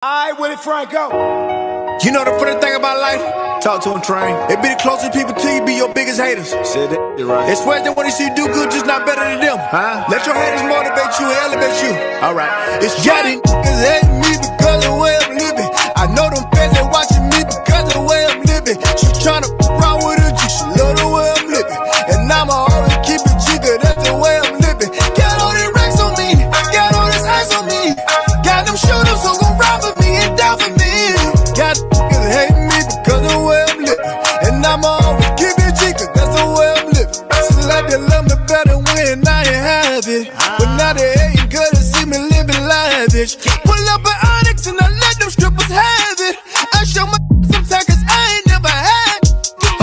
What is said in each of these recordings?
Alright, Willie Franco. You know the funny thing about life? Talk to him, train. It be the closest people to you be your biggest haters. Said that right. It's swear they want to see you do good, just not better than them. Huh? Let your haters motivate you and elevate you. Alright. It's y'all these niggas hating me because of the way I'm living. I know them fans they watching me because of the way I'm living. She tryna run with her G, she love the way I'm living. And I'ma always keep it G, cause that's the way I'm living. Got all these racks on me, got all this ice on me. Got them shooters who gon' ride for me and die for me. Got niggas hating me because of the way I'm living. And I'ma always keep it G, cause that's the way I'm living. She like they love me better when I ain't have it. But now they hating good to see me living lavish. Pull up an Onyx and I let them strippers have it. I show my sometimes cause I ain't never had.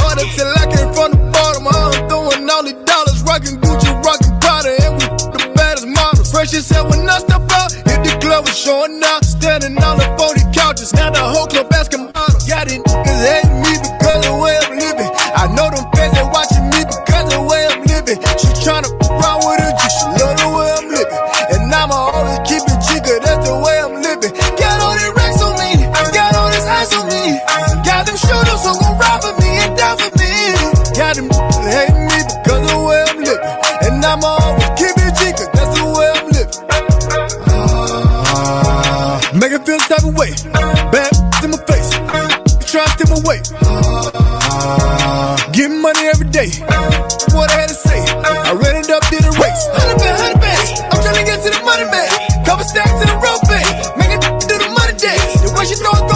Hard until I came from the bottom. I'm throwing all these dollars, rockin' Gucci, rockin' Prada, and we the baddest models. Fresh as hell when I step out, hit the club and showing up. Standing on the 40 couches, now the whole club asking models. Got these niggas hating me because of the way I'm living. I know them fans they watching me because of the way I'm living. She tryna run with her G, she love the way I'm living. And I'ma always keep it G, cause that's the way I'm living. Got all these racks on me, got all this ice on me. Got them shooters who gon' ride for me and die for me. Got them niggas hating me because of the way I'm living. And I'ma always keep it G, cause that's the way I'm living. Make it feel type of way. Bad in my face. Try to steal my weight. Getting money every day. What I had to say. I ran it up, did a race. 100 bands. I'm trying to get to the money bag. Couple stacks in a row bag. Make it do the money day. The way she throw it.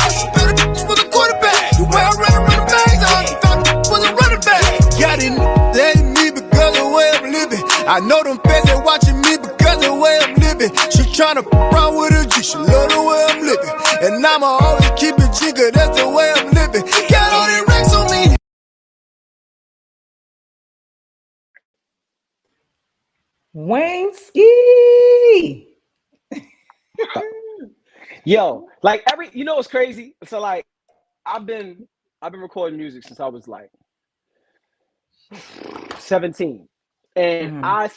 She throw it with a quarterback. The way I run the bags. I thought it was a running back. Got it, they hate me because of the way I'm living. I know them fans they watching me because of the way I'm living. She tryna run with her G, she love the way I'm living. And I'ma always keep it G, cause that's the way I'm living. Got all these racks on me. Wayne Ski. Yo, like you know what's crazy? So like I've been recording music since I was like 17. And I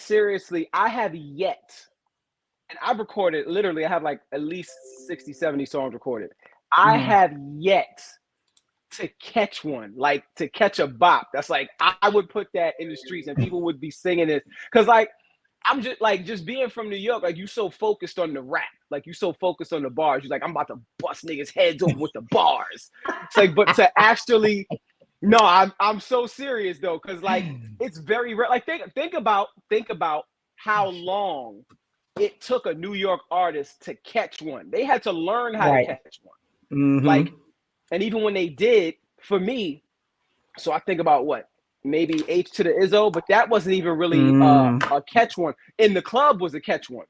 have yet, and I've recorded literally, I have like at least 60, 70 songs recorded. I have yet to catch one, like to catch a bop. That's like I would put that in the streets and people would be singing this. Cause like I'm just being from New York, like you so focused on the rap, like you so focused on the bars. You're like, I'm about to bust niggas' heads off with the bars. It's like, but to actually, no, I'm so serious though, because like it's very rare. Like think about how long it took a New York artist to catch one. They had to learn how to catch one. Like, and even when they did, for me, so I think about what? Maybe H to the Izzo, but that wasn't even really a catch one. In the Club was a catch one.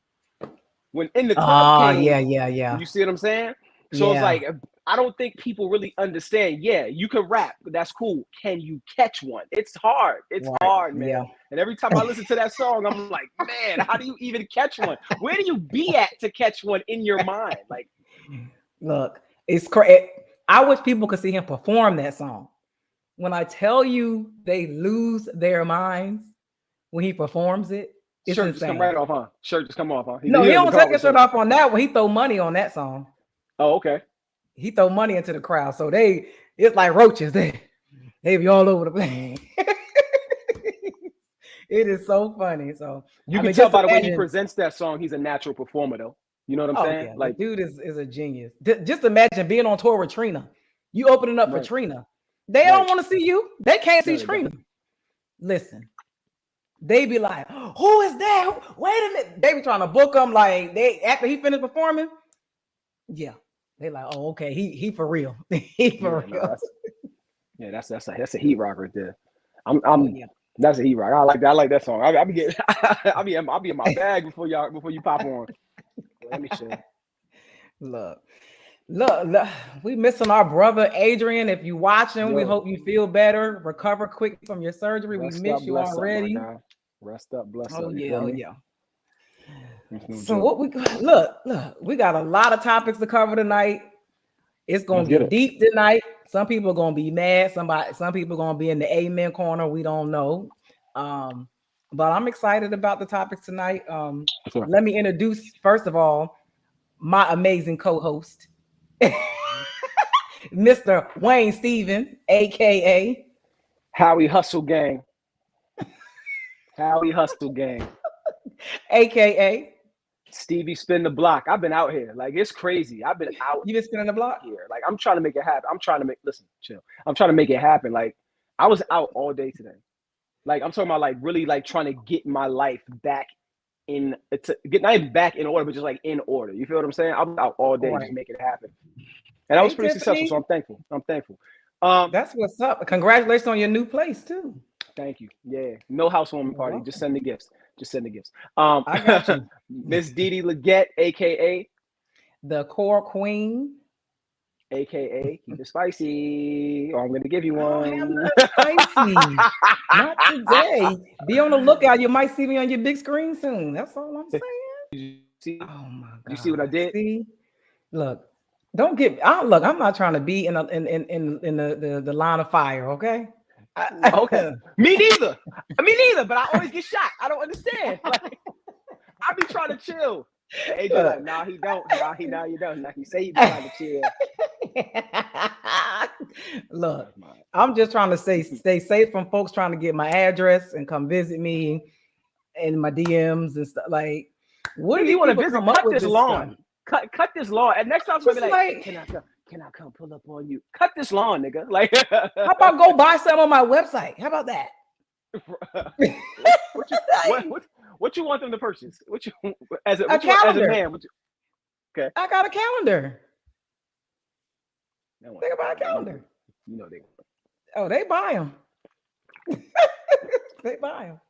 When In the Club came, yeah. You see what I'm saying? So it's like, I don't think people really understand. Yeah, you can rap, but that's cool. Can you catch one? It's hard. It's hard, man. Yeah. And every time I listen to that song, I'm like, man, how do you even catch one? Where do you be at to catch one in your mind? Like, look, it's crazy. I wish people could see him perform that song. When I tell you they lose their minds when he performs it, it's shirt insane. Just come right off, huh? Shirt just come off, huh? No, he don't take his shirt off on that one. He throw money on that song. Oh, okay. He throw money into the crowd, so it's like roaches. They be all over the place. It is so funny. So you can tell by the way he presents that song, he's a natural performer, though. You know what I'm saying? Yeah. Like, the dude is a genius. Just imagine being on tour with Trina. You opening up for Trina. They don't want to see you. They can't see Trina. Listen, they be like, "Who is that? Wait a minute." They be trying to book him. Like after he finished performing. Yeah, they like, "Oh, okay, he for real. He for real." That's a heat rock right there. That's a heat rock. I like that song. I'll be in my bag before you pop on. Let me show you. Look, we missing our brother Adrian. If you watching, we hope you feel better, recover quick from your surgery. We miss you already. Rest up, bless up. Oh yeah. So what we look, we got a lot of topics to cover tonight. It's gonna get deep tonight. Some people are gonna be mad. Some people are gonna be in the amen corner. We don't know. But I'm excited about the topics tonight. Let me introduce, first of all, my amazing co-host, Mr. Wayne Steven, aka Howie Hustle Gang. Howie Hustle Gang. aka Stevie Spin the Block. I've been out here. Like, it's crazy. I've been out. You been spinning the block here. Like, I'm trying to make it happen. Listen, chill. I'm trying to make it happen. Like, I was out all day today. Like, I'm talking about like really like trying to get my life back not even back in order, but just like in order. You feel what I'm saying? I was out all day just making it happen. And I was pretty successful, so I'm thankful. That's what's up. Congratulations on your new place too. Thank you. Yeah. No housewarming party. Just send the gifts. I got you. Miss Didi Legette, aka the core queen, aka keep it spicy. Or I'm gonna give you one. Spicy. Not today. Be on the lookout. You might see me on your big screen soon. That's all I'm saying. See? Oh my God. You see what I did? See? Look, don't get. Look, I'm not trying to be in the line of fire. Okay. Okay. Me neither. But I always get shot. I don't understand. Like, I be trying to chill. Adrian, like, nah, he don't. Nah, you don't. Nah, he say he be trying to chill. Look, I'm just trying to stay safe from folks trying to get my address and come visit me in my DMs and stuff. Like, what do you want to visit? Cut this lawn. Cut this lawn. And next time I'm gonna be like, can I come pull up on you? Cut this lawn, nigga. Like, how about go buy some on my website? How about that? What you want them to purchase? As a man? Okay. I got a calendar. Think about a calendar. You know they. Oh, they buy them. They buy them.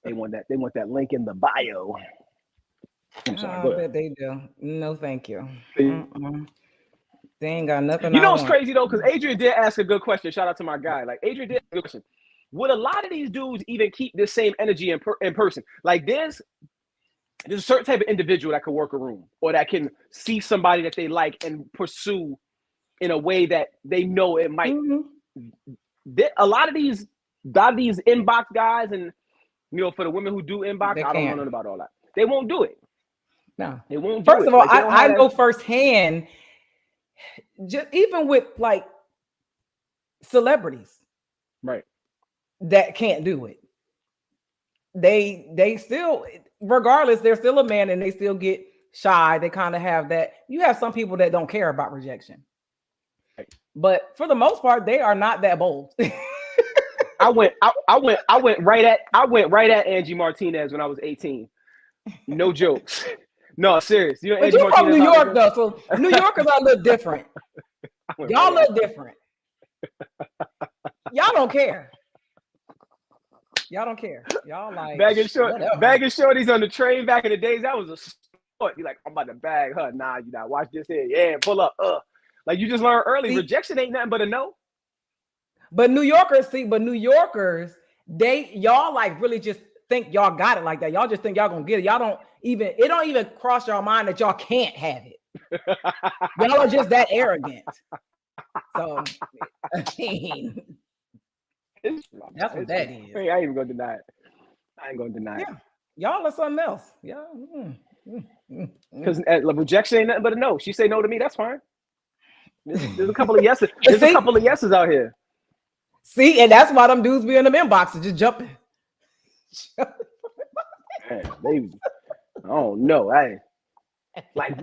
They want that link in the bio. I'm sorry. I bet they do. No, thank you. They ain't got nothing. You know what's crazy though? Because Adrian did ask a good question. Shout out to my guy. Like, Adrian did ask a good question. Would a lot of these dudes even keep this same energy in person? Like, there's a certain type of individual that could work a room or that can see somebody that they like and pursue in a way that they know it might. A lot of these inbox guys, and for the women who do inbox, I don't know nothing about all that. They won't do it. No, they won't. First of all, I know firsthand. Just even with like celebrities, right, that can't do it. They still, regardless, they're still a man and they still get shy. They kind of have that. You have some people that don't care about rejection, right. But for the most part, they are not that bold. I went right at Angie Martinez when I was 18. No jokes. No, serious. But you're from New York, though, so New Yorkers are a little different. Y'all look different. Y'all don't care. Y'all don't care. Y'all like bagging shorties on the train back in the days. That was a sport. You're like, I'm about to bag her. Nah, you not. Watch this here. Yeah, pull up. Like, you just learned early. Rejection ain't nothing but a no. But New Yorkers, y'all like really just think y'all got it like that. Y'all just think y'all gonna get it. It don't even cross your mind that y'all can't have it. Y'all are just that arrogant. So I mean, that's what that is. I ain't even gonna deny it. Yeah, y'all are something else. Yeah. Because rejection ain't nothing but a no. She say no to me, that's fine. There's a couple of yeses. There's a couple of yeses out here. See, and that's why them dudes be in them inboxes just jumping. Man, baby. I don't know. Like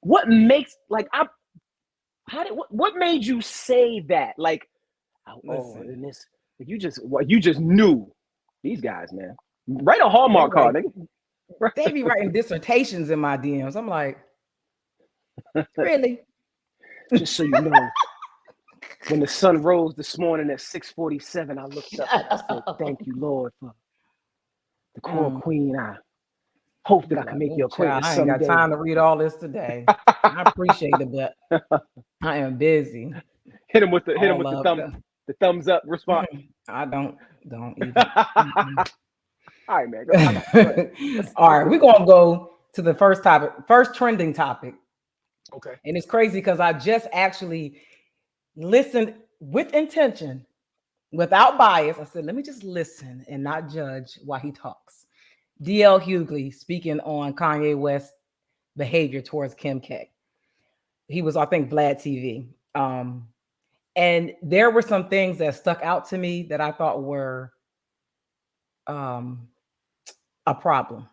what makes like what made you say that? Like, and this you just knew these guys, man. Write a Hallmark card. They be writing dissertations in my DMs. I'm like, really? Just so you know, when the sun rose this morning at 6:47, I looked up and I said, "Thank you, Lord, for the core queen. I hope that I can make your acquaintance someday." I ain't got time to read all this today. I appreciate it, but I am busy. Hit him with the thumbs up response. I don't even. All right, man. Go ahead. All right, we're gonna go to the first trending topic. Okay. And it's crazy because I just actually listened with intention, without bias. I said, let me just listen and not judge while he talks. DL Hughgley speaking on Kanye West behavior towards Kim K. He was, I think, Vlad TV. And there were some things that stuck out to me that I thought were a problem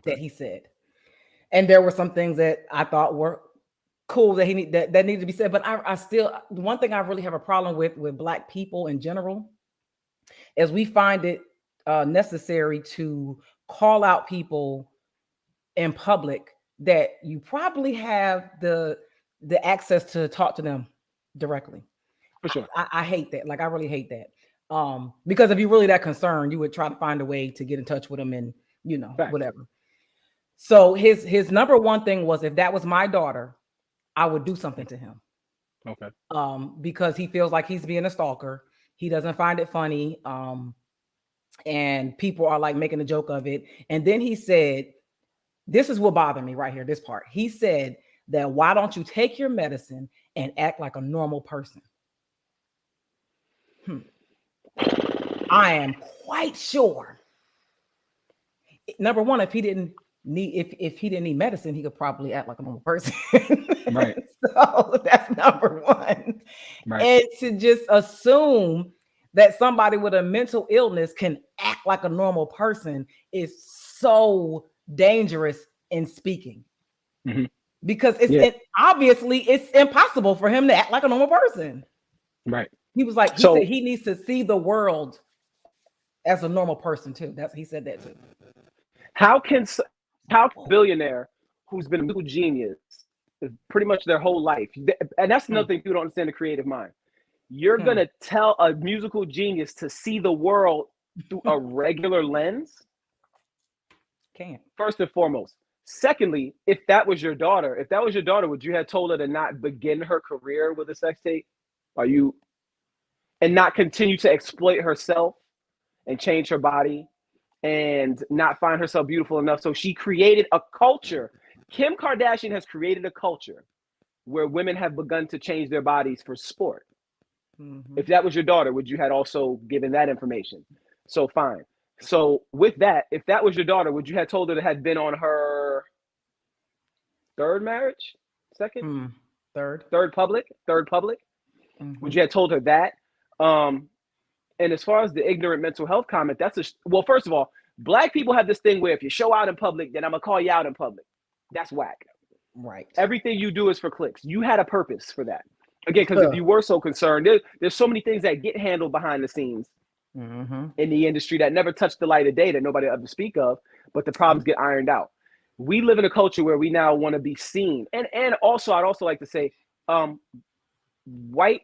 that he said. And there were some things that I thought were cool that that needed to be said. But I still, one thing I really have a problem with Black people in general is we find it necessary to call out people in public that you probably have the access to talk to them directly. For sure. I hate that. Like, I really hate that. Because if you're really that concerned, you would try to find a way to get in touch with them and, whatever. So his number one thing was, if that was my daughter, I would do something to him. Okay. Because he feels like he's being a stalker. He doesn't find it funny. And people are like making a joke of it. And then he said, this is what bothered me right here, this part. He said that, why don't you take your medicine and act like a normal person? I am quite sure. Number one, if he didn't need medicine, he could probably act like a normal person. Right. So that's number one. Right. And to just assume that somebody with a mental illness can act like a normal person is so dangerous in speaking. Mm-hmm. Because obviously it's impossible for him to act like a normal person. Right. He was like, he said he needs to see the world as a normal person too. He said that too. How can a billionaire who's been a musical genius pretty much their whole life, and that's another thing people don't understand, the creative mind. You're gonna tell a musical genius to see the world through a regular lens? Can't. First and foremost. Secondly, if that was your daughter, would you have told her to not begin her career with a sex tape? And not continue to exploit herself and change her body and not find herself beautiful enough? So she created a culture. Kim Kardashian has created a culture where women have begun to change their bodies for sport. Mm-hmm. If that was your daughter, would you have also given that information? So fine. So with that, if that was your daughter, would you have told her to have been on her third marriage? Second? Third public? Mm-hmm. Would you have told her that? And as far as the ignorant mental health comment, well, first of all, Black people have this thing where if you show out in public, then I'm gonna call you out in public. That's whack. Right. Everything you do is for clicks. You had a purpose for that. Again, because if you were so concerned, there's so many things that get handled behind the scenes in the industry that never touch the light of day that nobody ever speak of, but the problems get ironed out. We live in a culture where we now want to be seen. And also, I'd also like to say, white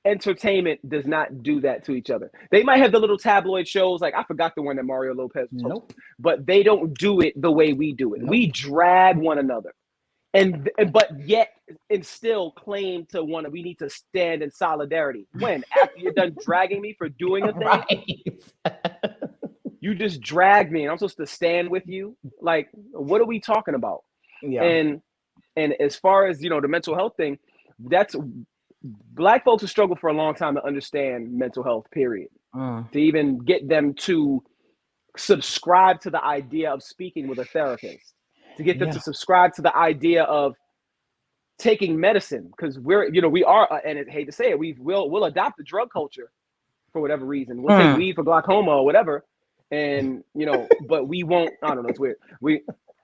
entertainment does not do that to each other. They might have the little tabloid shows, like I forgot the one that Mario Lopez was hosting, but they don't do it the way we do it. We drag one another, but yet and still claim to we need to stand in solidarity. When after you're done dragging me for doing a thing, you just dragged me and I'm supposed to stand with you. Like, what are we talking about? Yeah. And as far as, the mental health thing, that's Black folks have struggled for a long time to understand mental health, period. To even get them to subscribe to the idea of speaking with a therapist, to get them to subscribe to the idea of taking medicine, because we are, and I hate to say it, we'll adopt the drug culture for whatever reason. We'll take weed for glaucoma or whatever, and but we won't. I don't know. It's weird.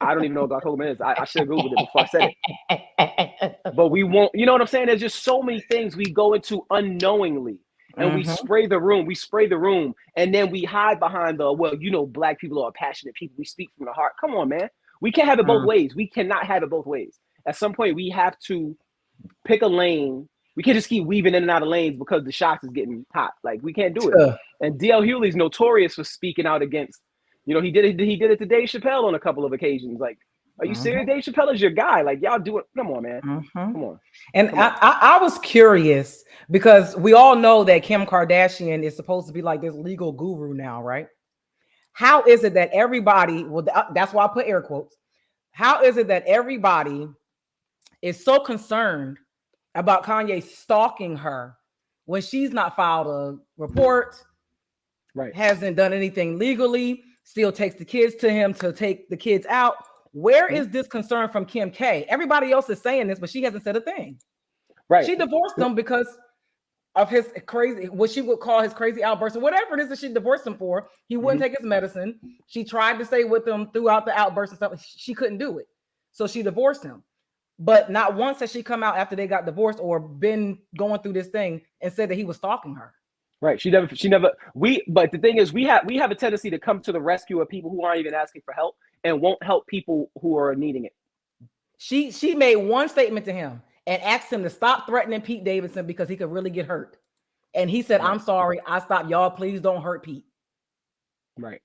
I don't even know what glaucoma is. I should have Googled it before I said it. But we won't. You know what I'm saying? There's just so many things we go into unknowingly, and we spray the room, and then we hide behind Black people are passionate people. We speak from the heart. Come on, man. We can't have it both ways. We cannot have it both ways. At some point, we have to pick a lane. We can't just keep weaving in and out of lanes because the shots is getting hot. Like, we can't do it. And D.L. Hughley's notorious for speaking out against. He did it to Dave Chappelle on a couple of occasions. Like, are you serious? Dave Chappelle is your guy. Like, y'all do it. Come on, man. Come on. And I was curious because we all know that Kim Kardashian is supposed to be like this legal guru now, right? How is it that everybody, that's why I put air quotes. How is it that everybody is so concerned about Kanye stalking her when she's not filed a report, right? Hasn't done anything legally, still takes the kids to him to take the kids out? Where is this concern from Kim K? Everybody else is saying this, but she hasn't said a thing. Right. She divorced him because of his crazy, what she would call his crazy outbursts or whatever it is that she divorced him for. He wouldn't take his medicine. She tried to stay with him throughout the outbursts and stuff. She couldn't do it. So she divorced him. But not once has she come out after they got divorced or been going through this thing and said that he was stalking her. Right. But the thing is, we have a tendency to come to the rescue of people who aren't even asking for help and won't help people who are needing it. She made one statement to him and asked him to stop threatening Pete Davidson because he could really get hurt. And he said, I'm sorry, I stopped. Y'all, please don't hurt Pete. Right.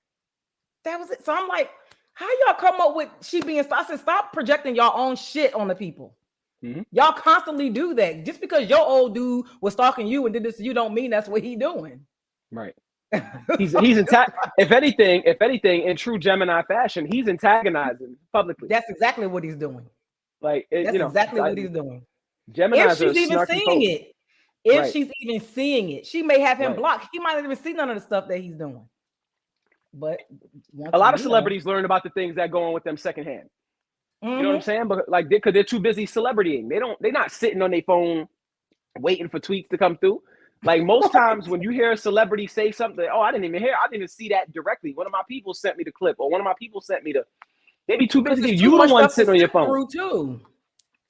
That was it. So I'm like, how y'all come up with she being, I said, stop projecting your own shit on the people. Y'all constantly do that. Just because your old dude was stalking you and did this to you don't mean that's what he doing. Right. He's if anything, in true Gemini fashion, he's antagonizing publicly. That's exactly what he's doing. Like that's exactly what he's doing. Gemini, if she's even seeing it, she's even seeing it, she may have him blocked. He might not even see none of the stuff that he's doing. But a lot of celebrities learn about the things that go on with them secondhand. You know what I'm saying? But like, because they're too busy celebritying. They're not sitting on their phone waiting for tweets to come through. Like most times when you hear a celebrity say something, I didn't even see that directly. One of my people sent me the clip, or one of my people sent me they be too busy. You the one sitting on your phone. Too.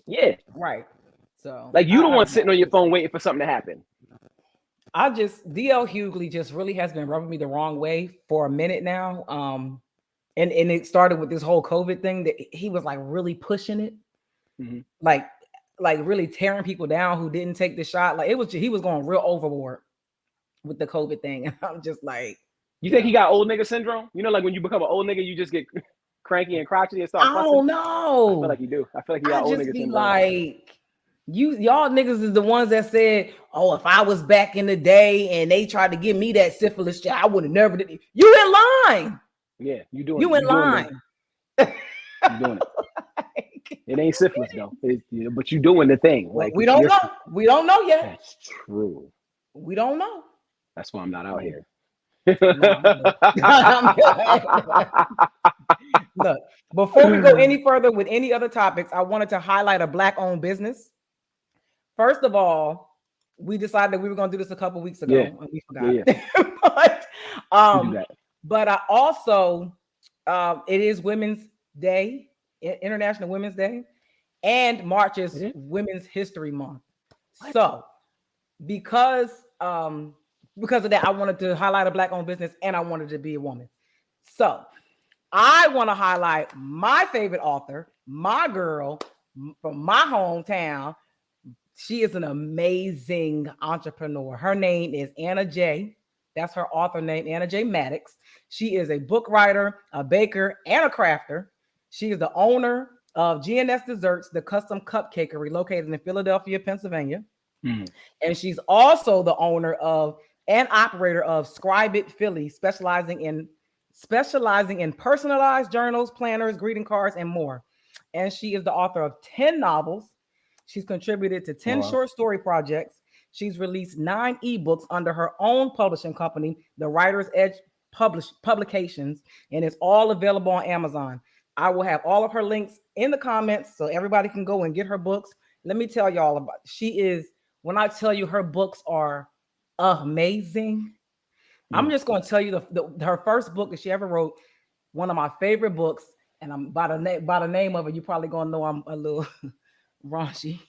Yeah. Right. So like you the one sitting on your phone waiting for something to happen. DL Hughgley just really has been rubbing me the wrong way for a minute now. And it started with this whole COVID thing that he was like really pushing it, like really tearing people down who didn't take the shot. Like he was going real overboard with the COVID thing. And I'm just like, you think he got old nigga syndrome? You know, like when you become an old nigga, you just get cranky and crotchety and start fussing. I don't know. I feel like you do. I feel like you got old nigga syndrome. Like, y'all niggas is the ones that said, "Oh, if I was back in the day and they tried to give me that syphilis shit, I would have never did it." You in line. Yeah, you doing. You in line. You doing it. It ain't syphilis though. But you doing the thing. Like we don't know. We don't know yet. That's true. We don't know. That's why I'm not out here. Look, before we go any further with any other topics, I wanted to highlight a Black-owned business. First of all, we decided that we were going to do this a couple weeks ago, and we forgot. But I also, it is Women's Day, International Women's Day, and March is Women's History Month. So, because of that, I wanted to highlight a Black-owned business, and I wanted to be a woman. So, I want to highlight my favorite author, my girl from my hometown. She is an amazing entrepreneur. Her name is Anna J. That's her author name, Anna J. Maddox. She is a book writer, a baker, and a crafter. She is the owner of GNS Desserts, the custom cupcakery located in Philadelphia, Pennsylvania. And she's also the owner of and operator of Scribe It Philly, specializing in personalized journals, planners, greeting cards, and more. And she is the author of 10 novels. She's contributed to 10 short story projects. She's released 9 ebooks under her own publishing company, The Writer's Edge Publications, and it's all available on Amazon. I will have all of her links in the comments so everybody can go and get her books. Let me tell y'all about it. She is, when I tell you her books are amazing, I'm just going to tell you her first book that she ever wrote, one of my favorite books, and I'm by the name of it, you're probably going to know I'm a little raunchy.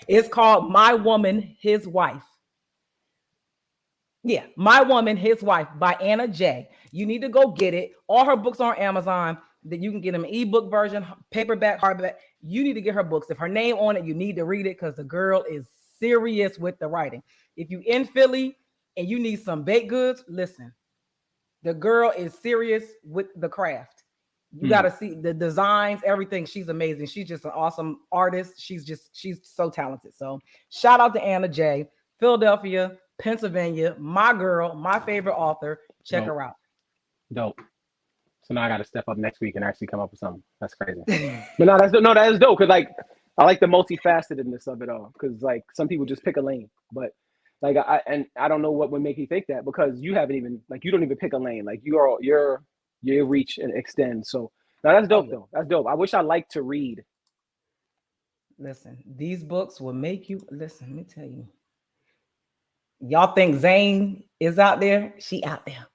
It's called My Woman, His Wife. Yeah, My Woman, His Wife by Anna J. You need to go get it. All her books are on Amazon. That you can get them ebook version, paperback, hardback. You need to get her books. If her name on it, you need to read it because the girl is serious with the writing. If you in Philly and you need some baked goods, listen. The girl is serious with the craft. You got to see the designs, everything. She's amazing. She's just an awesome artist. She's so talented. So shout out to Anna J. Philadelphia, Pennsylvania, my girl, my favorite author. Check her out. Dope. So now I got to step up next week and actually come up with something. That's crazy. But that is dope. Cause like, I like the multifacetedness of it all. Cause like some people just pick a lane, but like, I don't know what would make you think that because you don't even pick a lane. Like you're your reach and extend. So now that's dope though. That's dope. I wish I liked to read. Listen, these books will make you listen. Let me tell you. Y'all think Zane is out there? She out there.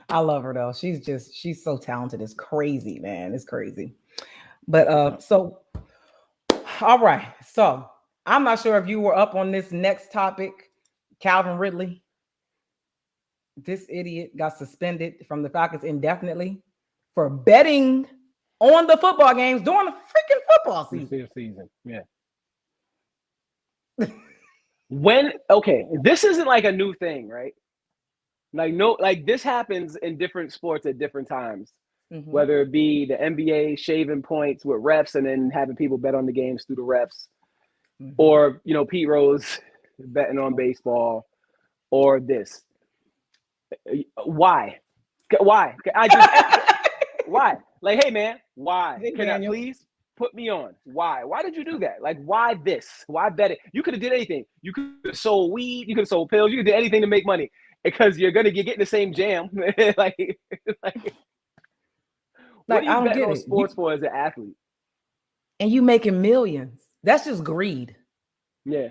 I love her though. She's so talented. It's crazy, man. It's crazy. But so all right. So I'm not sure if you were up on this next topic. Calvin Ridley. This idiot got suspended from the Falcons indefinitely for betting on the football games during the freaking football season. Yeah. This isn't like a new thing, right? Like this happens in different sports at different times. Mm-hmm. Whether it be the NBA shaving points with refs and then having people bet on the games through the refs, mm-hmm. or Pete Rose betting on baseball, or this. Why? Why? Why? Like, hey man, why? Can I please put me on? Why? Why did you do that? Like, why this? Why bet it? You could have did anything. You could have sold weed. You could have sold pills. You could do anything to make money because you're gonna get in the same jam. like what are you I don't betting get on it. sports for as an athlete? And you making millions. That's just greed. Yeah,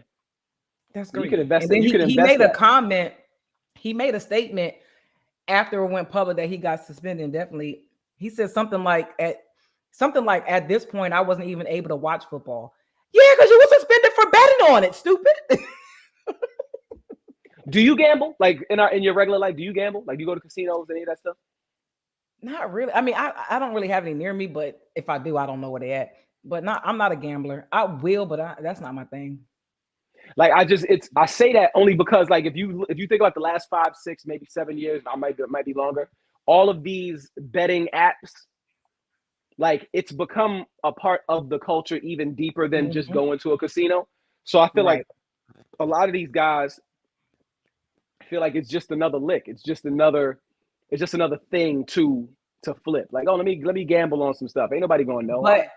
that's greed. You could invest. And then he made a comment. He made a statement after it went public that he got suspended indefinitely. He said something like at this point I wasn't even able to watch football. Yeah, because you were suspended for betting on it, stupid. Do you gamble? Like in your regular life, do you gamble? Like you go to casinos and any of that stuff? Not really. I mean, I don't really have any near me, but if I do, I don't know where they at. But I'm not a gambler. I will, but that's not my thing. Like I say that only because like if you think about the last 5, 6, maybe 7 years, it might be longer. All of these betting apps, like it's become a part of the culture even deeper than mm-hmm. just going to a casino. So I feel like a lot of these guys feel like it's just another lick. It's just another thing to flip. Like, oh, let me gamble on some stuff. Ain't nobody gonna know. But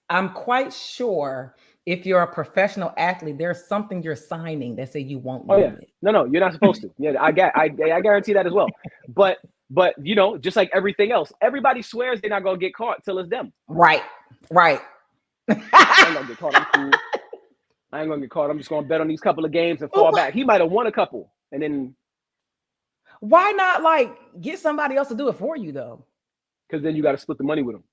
I'm quite sure if you're a professional athlete, there's something you're signing that say you won't do it. No, you're not supposed to. Yeah, I guarantee that as well. But just like everything else, everybody swears they're not gonna get caught till it's them. Right. I ain't gonna get caught. I'm cool. I ain't gonna get caught. I'm just gonna bet on these couple of games and fall back. He might have won a couple, and then why not like get somebody else to do it for you though? Because then you got to split the money with them.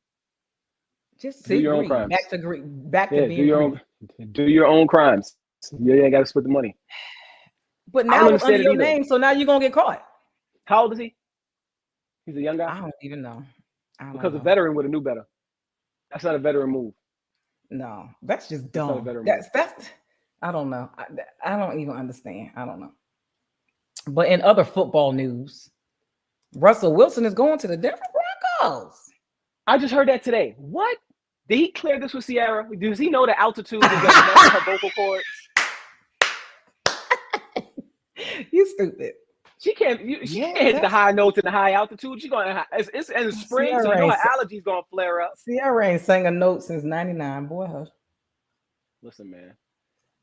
Just do your own crimes. Back to being do your own crimes. You ain't got to split the money. But now it's under your name, so now you're gonna get caught. How old is he? He's a young guy. I don't even know. Because a veteran would have knew better. That's not a veteran move. No, that's just dumb. That's I don't know. I don't even understand. I don't know. But in other football news, Russell Wilson is going to the Denver Broncos. I just heard that today. What? Did he clear this with Ciara? Does he know the altitude is going to mess her vocal cords? You stupid. She can't hit the high notes and the high altitude. She's going. It's in the spring, so her allergies going to flare up. Ciara ain't sang a note since '99. Boy, hush. Listen, man.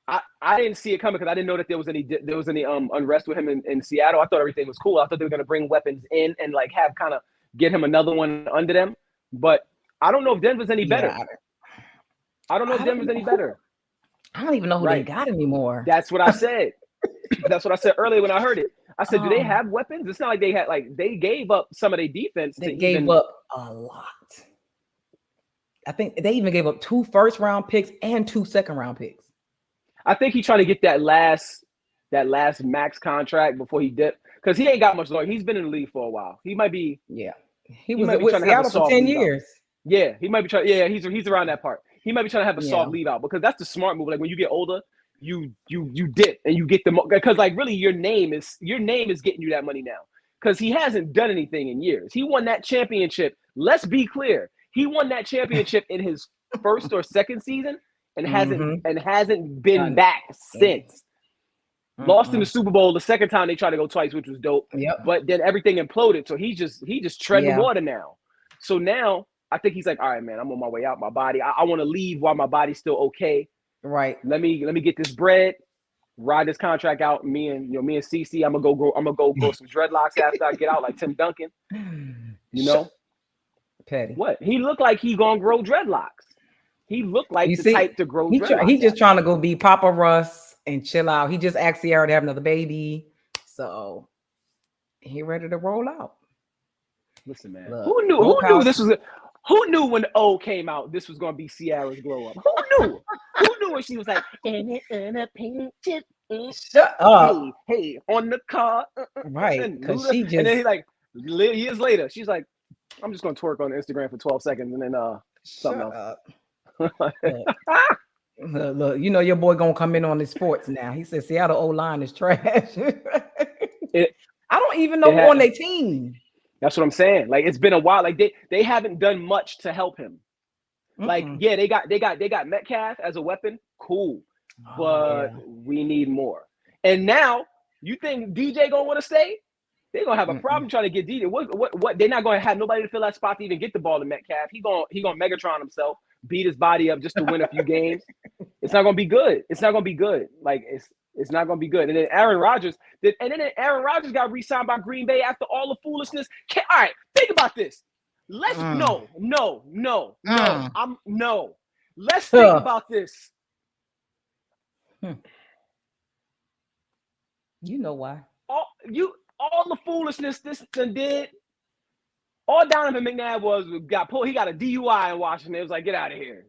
I didn't see it coming because I didn't know that there was any unrest with him in Seattle. I thought everything was cool. I thought they were going to bring weapons in and like have kind of get him another one under them. But I don't know if Denver's any better. I don't know if Denver's any better. I don't even know who they got anymore. That's what I said. That's what I said earlier when I heard it. I said, do they have weapons? It's not like they gave up some of their defense. They gave up a lot. I think they even gave up 2 first-round picks and 2 second-round picks. I think he's trying to get that last max contract before he dipped because he ain't got much longer. He's been in the league for a while. He might be. Yeah, he was with Seattle for 10 years. Yeah, he might be trying. Yeah, he's around that part. He might be trying to have a soft leave out because that's the smart move. Like when you get older, you dip and you get the because like really your name is getting you that money now because he hasn't done anything in years. He won that championship. Let's be clear. He won that championship in his first or second season. And hasn't been back since. Lost in the Super Bowl the second time they tried to go twice, which was dope. Yep. But then everything imploded, so he just treading water now. So now I think he's like, all right, man, I'm on my way out. My body, I want to leave while my body's still okay. Right. Let me get this bread, ride this contract out. Me and CC, I'm gonna go grow some dreadlocks after I get out, like Tim Duncan. You know, petty. What? He looked like he gonna grow dreadlocks. He looked like type to grow dreadlocks. He just trying to go be Papa Russ and chill out. He just asked Ciara to have another baby, so he ready to roll out. Listen, man. Who knew this was? Who knew when O came out? This was gonna be Ciara's glow up. Who knew? Who knew when she was like, in a pink chip. Shut up. Hey, on the car. Right. Because she just. And then he like years later, she's like, I'm just gonna twerk on Instagram for 12 seconds and then something else. Look, you know your boy gonna come in on the sports now. He said Seattle O-line is trash. I don't even know who on their team. That's what I'm saying. Like it's been a while. Like they haven't done much to help him. Like yeah, they got Metcalf as a weapon. Cool, but we need more. And now you think DJ gonna want to stay? They're gonna have a problem trying to get DJ. What? They're not gonna have nobody to fill that spot to even get the ball to Metcalf. He gonna Megatron himself, beat his body up just to win a few games. It's not gonna be good. It's not gonna be good. Like it's not gonna be good. And then Aaron Rodgers got re-signed by Green Bay after all the foolishness. All right, think about this. Let's no. Let's think about this. You know why? All the foolishness this did. All Donovan McNabb he got a DUI in Washington. It was like, get out of here.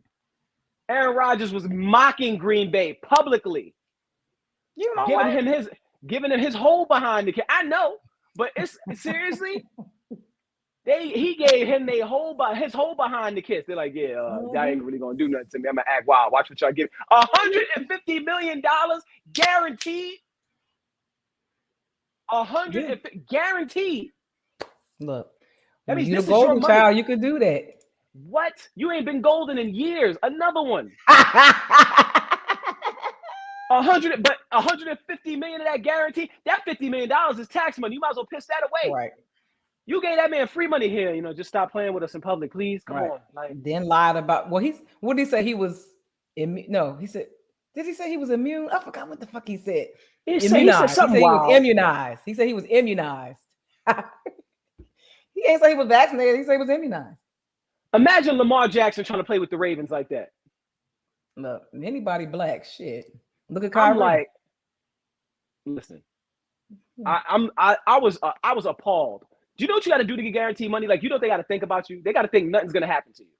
Aaron Rodgers was mocking Green Bay publicly. You know giving him his hole behind the kid. I know, but it's seriously. He gave him his hole behind the kiss. They're like, yeah, y'all ain't really gonna do nothing to me. I'm gonna act wild. Watch what y'all give. $150 million guaranteed. Guaranteed. Look, that means you're the golden child. You could do that. What? You ain't been golden in years. Another one. $150 million of that guarantee. That $50 million is tax money. You might as well piss that away. Right. You gave that man free money here. Just stop playing with us in public, please. Come on. Then lied about. Well, what did he say? He was. No, he said. Did he say he was immune? I forgot what the fuck he said. He said something wild. He was immunized. He said he was immunized. He ain't say he was vaccinated. He said he was immunized. Imagine Lamar Jackson trying to play with the Ravens like that. Look, anybody black, shit. Look at Kyrie. I'm like, listen. I was appalled. Do you know what you got to do to get guaranteed money? Like, they got to think about you. They got to think nothing's going to happen to you.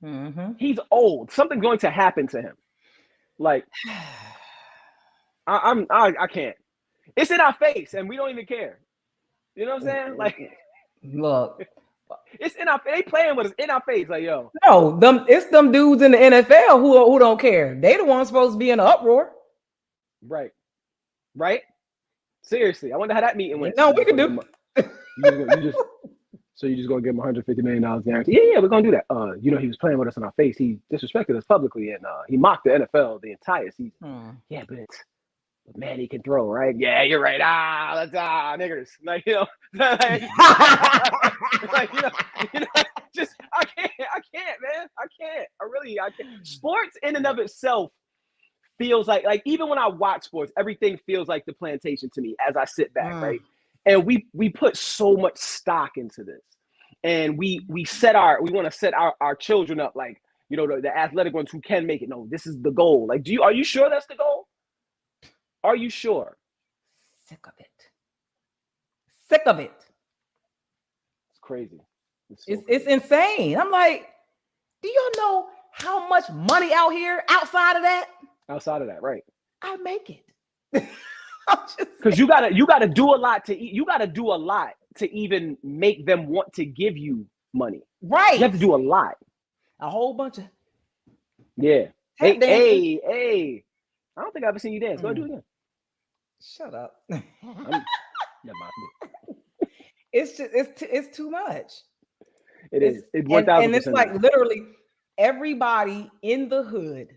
Mm-hmm. He's old. Something's going to happen to him. Like, I can't. It's in our face, and we don't even care. You know what I'm saying? Like, look, it's in our. They playing with us in our face. Like, yo, no, it's them dudes in the NFL who don't care. They the ones supposed to be in an uproar. Right. Seriously, I wonder how that meeting went. No, we can do. So you just gonna give him $150 million guarantee? Yeah, we're gonna do that. He was playing with us in our face. He disrespected us publicly, and he mocked the NFL the entire season. Yeah, but man, he can throw, right? Yeah, you're right. Let's niggers. Like, like, just I can't, man. I can't. I can't. Sports in and of itself feels like even when I watch sports, everything feels like the plantation to me as I sit back, right? And we put so much stock into this, and we want to set our children up like the athletic ones who can make it. No, this is the goal. Like, are you sure that's the goal? Are you sure? Sick of it. It's crazy. It's insane. I'm like, do y'all know how much money out here outside of that? Outside of that, right? I make it. Because you gotta do a lot to eat. You gotta do a lot to even make them want to give you money. Right. You have to do a lot. A whole bunch of. Yeah. Hey. I don't think I've ever seen you dance. Go do it again. Shut up. It's too much. It is. It's 1,000%. And it's like literally everybody in the hood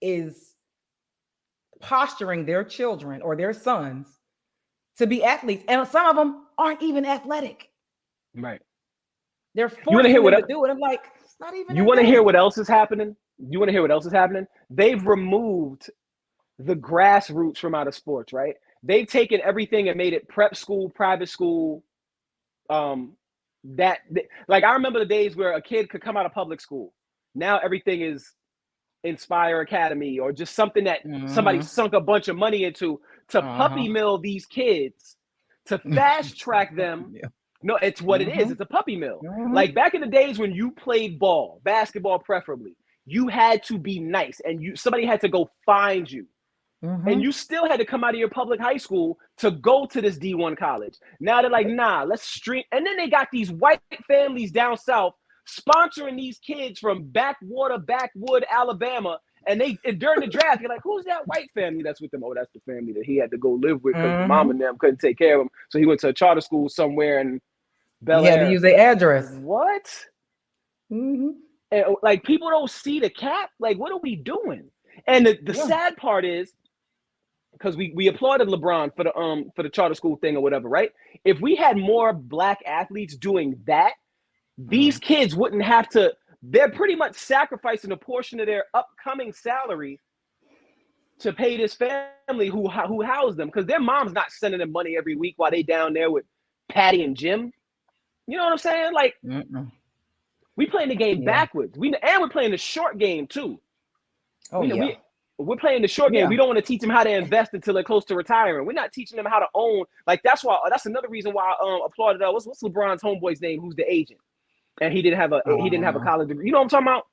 is posturing their children or their sons to be athletes, and some of them aren't even athletic. Right. They're forcing them to do it. I'm like, it's not even. You want to hear what else is happening? They've removed the grassroots from out of sports, right? They've taken everything and made it prep school, private school. Like I remember the days where a kid could come out of public school. Now everything is Inspire Academy or just something that somebody sunk a bunch of money into to puppy mill these kids, to fast track them. No, it's what it is. It's a puppy mill. Like back in the days when you played ball, basketball preferably, you had to be nice and somebody had to go find you. And you still had to come out of your public high school to go to this D1 college. Now they're like, nah, let's stream. And then they got these white families down south sponsoring these kids from backwood, Alabama. And during the draft, you're like, who's that white family that's with them? Oh, that's the family that he had to go live with because mom and them couldn't take care of him. So he went to a charter school somewhere in Bel Air. He had to use their address. What? And like people don't see the cap. Like, what are we doing? And the sad part is, because we applauded LeBron for the charter school thing or whatever, right? If we had more black athletes doing that, these kids wouldn't have to. They're pretty much sacrificing a portion of their upcoming salary to pay this family who housed them, because their mom's not sending them money every week while they down there with Patty and Jim. You know what I'm saying? Like, we playing the game backwards. We're playing the short game too. We're playing the short game. We don't want to teach them how to invest until they're close to retiring. We're not teaching them how to own. Like that's another reason why I applauded. What's LeBron's homeboy's name? Who's the agent? And he didn't have a college degree. You know what I'm talking about?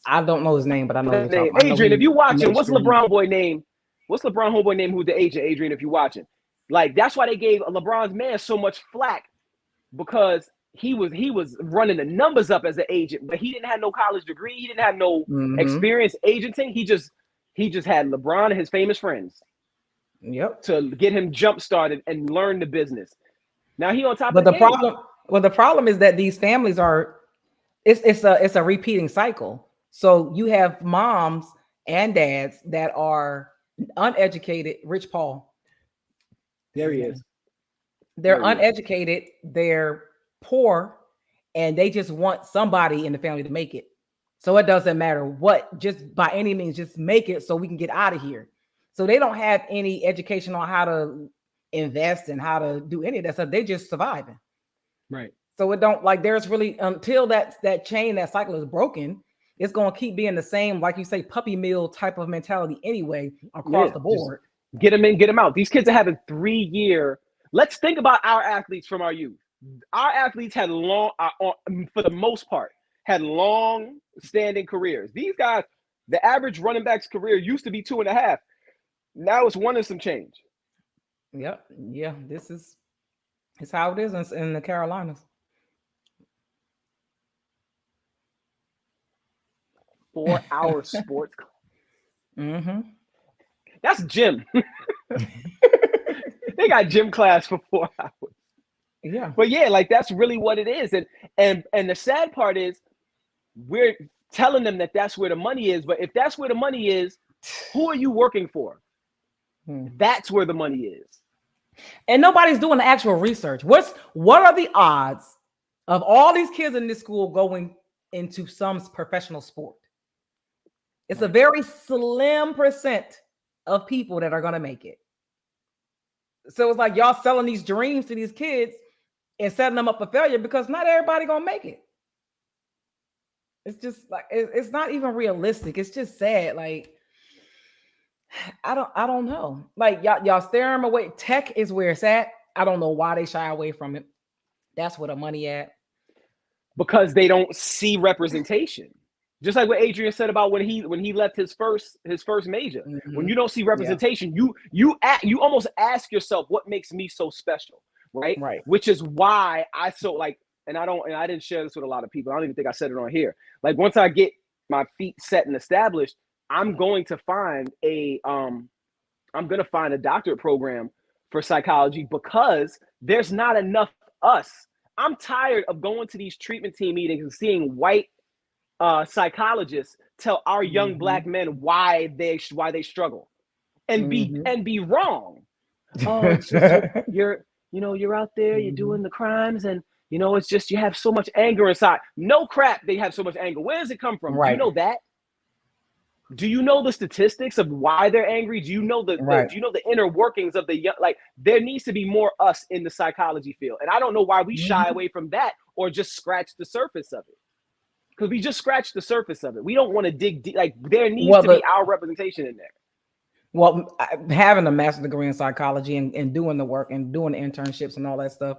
I don't know his name, but I know his name. Adrian, if you watching, what's LeBron homeboy name? What's LeBron homeboy name? Who's the agent? Adrian, if you watching, like that's why they gave LeBron's man so much flack, because he was running the numbers up as an agent, but he didn't have no college degree. He didn't have no experience agenting. He just had LeBron and his famous friends. To get him jump started and learn the business. Now he on top of the game. The problem is that these families it's a repeating cycle. So you have moms and dads that are uneducated. Rich Paul. There he is. They're uneducated, they're poor, and they just want somebody in the family to make it. So it doesn't matter what, just by any means, just make it so we can get out of here. So they don't have any education on how to invest and how to do any of that stuff. They just surviving. Right. So it don't, like, there's really, until that chain, that cycle is broken, it's going to keep being the same, like you say, puppy mill type of mentality anyway across the board. Get them in, get them out. These kids are having 3-year. Let's think about our athletes from our youth. Our athletes had for the most part, had long-standing careers. These guys, the average running back's career used to be 2.5. Now it's 1 and some change. Yep. Yeah. It's how it is in the Carolinas. 4-hour sports. That's gym. They got gym class for 4 hours. Yeah. But yeah, like that's really what it is. And the sad part is we're telling them that that's where the money is. But if that's where the money is, who are you working for? That's where the money is. And nobody's doing the actual research. What are the odds of all these kids in this school going into some professional sport? It's a very slim percent of people that are going to make it. So it's like y'all selling these dreams to these kids and setting them up for failure, because not everybody going to make it. It's just like, it's not even realistic. It's just sad. Like, I don't know. Like y'all stare them away. Tech is where it's at. I don't know why they shy away from it. That's where the money at. Because they don't see representation. Just like what Adrian said about when he left his first major. When you don't see representation, you almost ask yourself, what makes me so special, right? Right. Which is why I so like, and I didn't share this with a lot of people. I don't even think I said it on here. Like once I get my feet set and established, I'm going to find a doctorate program for psychology, because there's not enough us. I'm tired of going to these treatment team meetings and seeing white psychologists tell our young black men why they struggle and be wrong. Oh, it's just you're out there, you're doing the crimes, and it's just you have so much anger inside. No crap, they have so much anger. Where does it come from? Right. You know that? Do you know the statistics of why they're angry? Do you know do you know the inner workings of the young? Like, there needs to be more us in the psychology field, and I don't know why we shy away from that or just scratch the surface of it. Because we just scratched the surface of it. We don't want to dig deep. Like, there needs to be our representation in there. Well, having a master's degree in psychology and doing the work and doing the internships and all that stuff,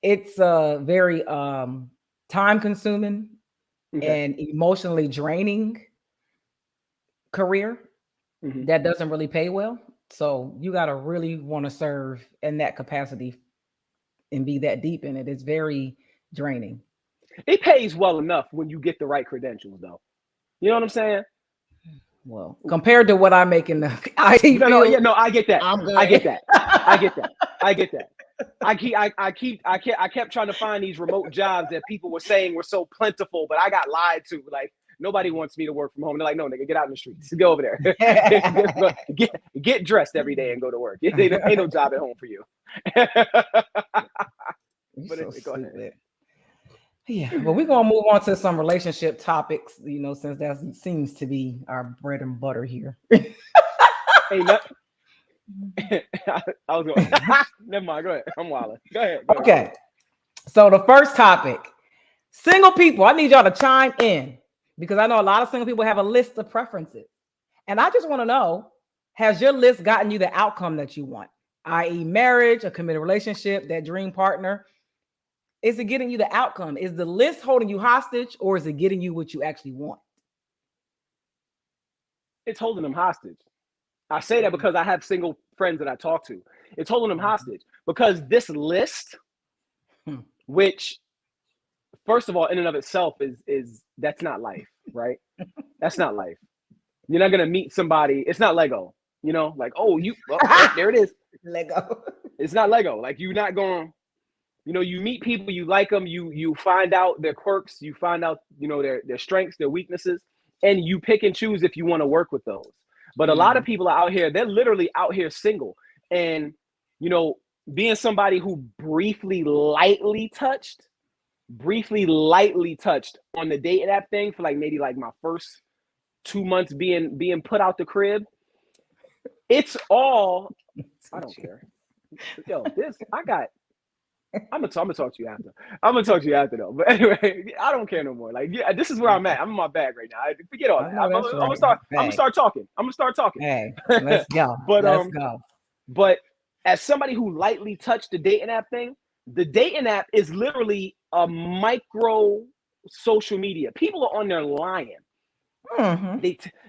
it's very time consuming and emotionally draining career that doesn't really pay well. So you got to really want to serve in that capacity and be that deep in it. It's very draining. It pays well enough when you get the right credentials, though. You know what I'm saying? Well, compared to what I make in the IT field, I get that. I get that. I kept trying to find these remote jobs that people were saying were so plentiful, but I got lied to. Like, nobody wants me to work from home. They're like, no, nigga, get out in the streets. Go over there. get dressed every day and go to work. Ain't no job at home for you. Go ahead. Yeah, but we're gonna move on to some relationship topics, since that seems to be our bread and butter here. Ain't nothing. I was going. Never mind. Go ahead. I'm wilding. Go ahead. Okay. So the first topic: single people. I need y'all to chime in because I know a lot of single people have a list of preferences, and I just want to know: has your list gotten you the outcome that you want, i.e., marriage, a committed relationship, that dream partner? Is it getting you the outcome? Is the list holding you hostage, or is it getting you what you actually want? It's holding them hostage. I say that because I have single friends that I talk to. It's holding them hostage because this list, which, first of all, in and of itself is that's not life, right? That's not life. You're not gonna meet somebody. It's not Lego, like, there it is. Lego. It's not Lego. Like, you're not going. You meet people, you like them, you find out their quirks, you find out, their strengths, their weaknesses, and you pick and choose if you want to work with those. But a lot of people are out here, they're literally out here single. And, being somebody who briefly lightly touched on the dating app thing for maybe my first 2 months being put out the crib, it's all, I don't care. Yo, I'm gonna talk to you after. I'm gonna talk to you after though. But anyway, I don't care no more. Like, this is where I'm at. I'm in my bag right now. Forget all that. I'm gonna start talking. Hey, let's go. Let's go. But as somebody who lightly touched the dating app thing, the dating app is literally a micro social media. People are on there lying.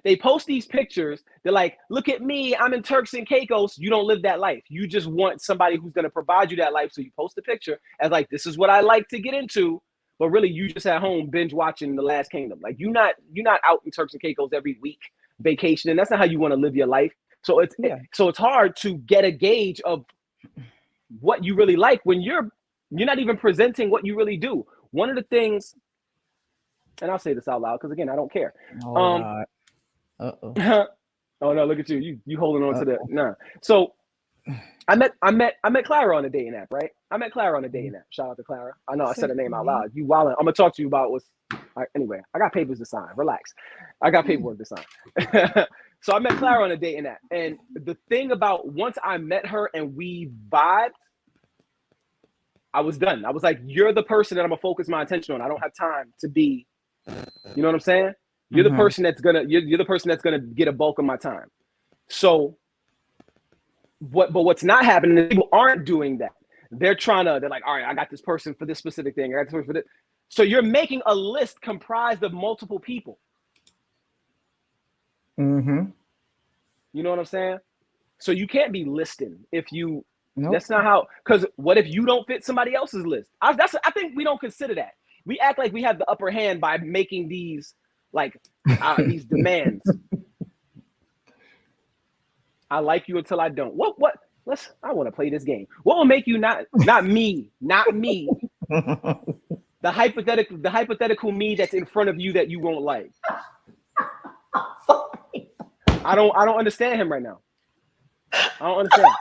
They post these pictures. They're like, look at me, I'm in Turks and Caicos. You don't live that life. You just want somebody who's going to provide you that life. So you post a picture as like, this is what I like to get into. But really, you just at home binge watching The Last Kingdom. Like, you're not out in Turks and Caicos every week vacationing. That's not how you want to live your life. So it's hard to get a gauge of what you really like when you're not even presenting what you really do. One of the things, and I'll say this out loud because again, I don't care. Oh no, look at you. You holding on to the nah. So I met Clara on the dating app, right? I met Clara on the dating app. Shout out to Clara. I know I said her name out loud. You wildin'. I'm gonna talk to you about anyway. I got papers to sign. Relax. I got paperwork to sign. So I met Clara on the dating app, and the thing about once I met her and we vibed, I was done. I was like, you're the person that I'm gonna focus my attention on. I don't have time to be. You know what I'm saying? You're the person that's gonna get a bulk of my time. So what's not happening is people aren't doing that. They're like, all right, I got this person for this specific thing. I got this person for this. So you're making a list comprised of multiple people. You know what I'm saying? So you can't be listing if you. Nope. That's not how. Because what if you don't fit somebody else's list? I think we don't consider that. We act like we have the upper hand by making these these demands. I like you until I don't. What? I want to play this game. What will make you not me? The hypothetical me that's in front of you that you won't like. I don't understand him right now. I don't understand.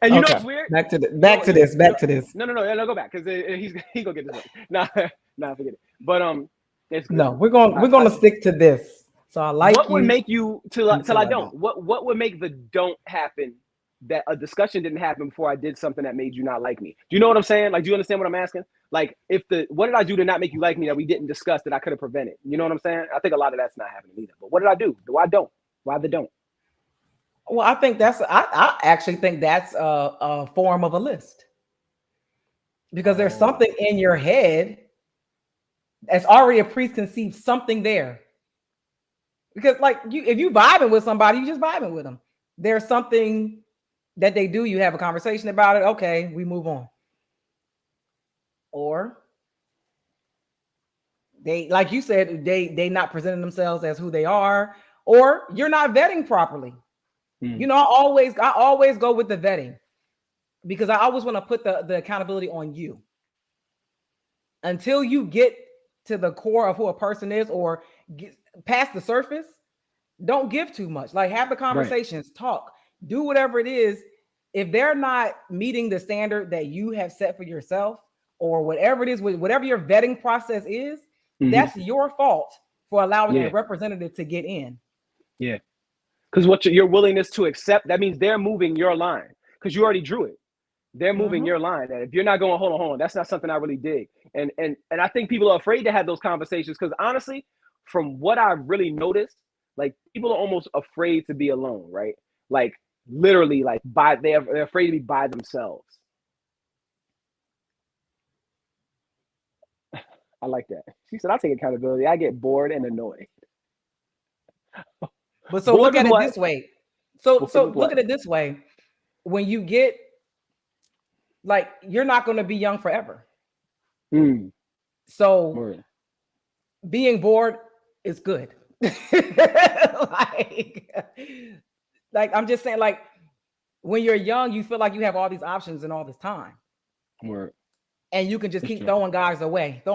And you know what's weird? Back to this. No, go back because he's gonna get this one. Nah, forget it. But we're gonna stick to this. So I like what you. Would make you till I don't? What would make the don't happen? That a discussion didn't happen before I did something that made you not like me. Do you know what I'm saying? Like, do you understand what I'm asking? Like, what did I do to not make you like me that we didn't discuss that I could have prevented? You know what I'm saying? I think a lot of that's not happening either. But what did I do? Why don't? Why the don't? Well, I think I actually think that's a form of a list. Because there's something in your head that's already a preconceived something there. Because like if you vibing with somebody, you just vibing with them. There's something that they do, you have a conversation about it. Okay, we move on. Or they, like you said, they not presenting themselves as who they are, or you're not vetting properly. You know, I always go with the vetting because I always want to put the accountability on you. Until you get to the core of who a person is or get past the surface, don't give too much. Like, have the conversations, talk, do whatever it is. If they're not meeting the standard that you have set for yourself or whatever it is, whatever your vetting process is, that's your fault for allowing a representative to get in. Yeah. Because what your willingness to accept, that means they're moving your line because you already drew it. They're moving your line. And if you're not going, hold on, that's not something I really dig. And I think people are afraid to have those conversations because honestly, from what I've really noticed, like people are almost afraid to be alone, right? Like literally, like they're afraid to be by themselves. I like that. She said, "I'll take accountability. I get bored and annoyed." But so look at it this way. So look at it this way. When you get like, you're not going to be young forever. So being bored is good. like I'm just saying, like when you're young, you feel like you have all these options and all this time. And you can just keep throwing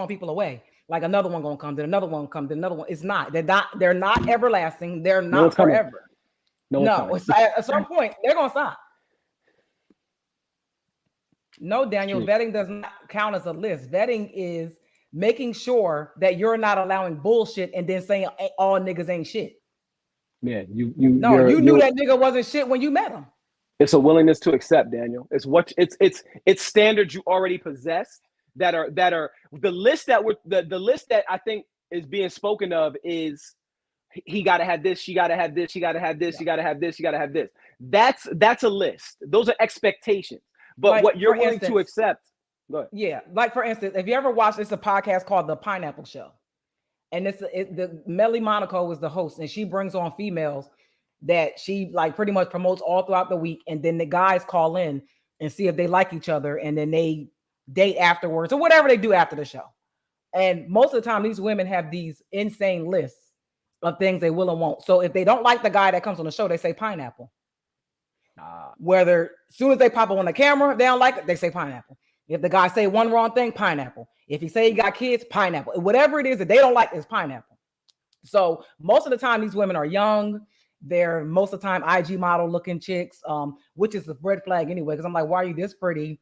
people away. Like another one gonna come, then another one come, then another one. It's not. They're not everlasting. They're not forever. No, it's at some point they're gonna stop. No, Daniel, vetting does not count as a list. Vetting is making sure that you're not allowing bullshit and then saying all niggas ain't shit. Yeah, you knew that nigga wasn't shit when you met him. It's a willingness to accept, Daniel. It's standards you already possess that are the list that I think is being spoken of is he got to have this, she got to have this, she got to have this, she got to have this, she got to have this. That's a list. Those are expectations. But like, what you're willing to accept. Go ahead. Yeah, like for instance, if you ever watched, it's a podcast called The Pineapple Show, and the Melly Monaco was the host, and she brings on females that she like pretty much promotes all throughout the week, and then the guys call in and see if they like each other, and then they date afterwards or whatever they do after the show. And most of the time, these women have these insane lists of things they will and won't. So if they don't like the guy that comes on the show, they say pineapple. Whether as soon as they pop up on the camera, if they don't like it, they say pineapple. If the guy say one wrong thing, pineapple. If he say he got kids, pineapple. Whatever it is that they don't like is pineapple. So most of the time, these women are young. They're most of the time IG model looking chicks, which is a red flag anyway. Because I'm like, why are you this pretty?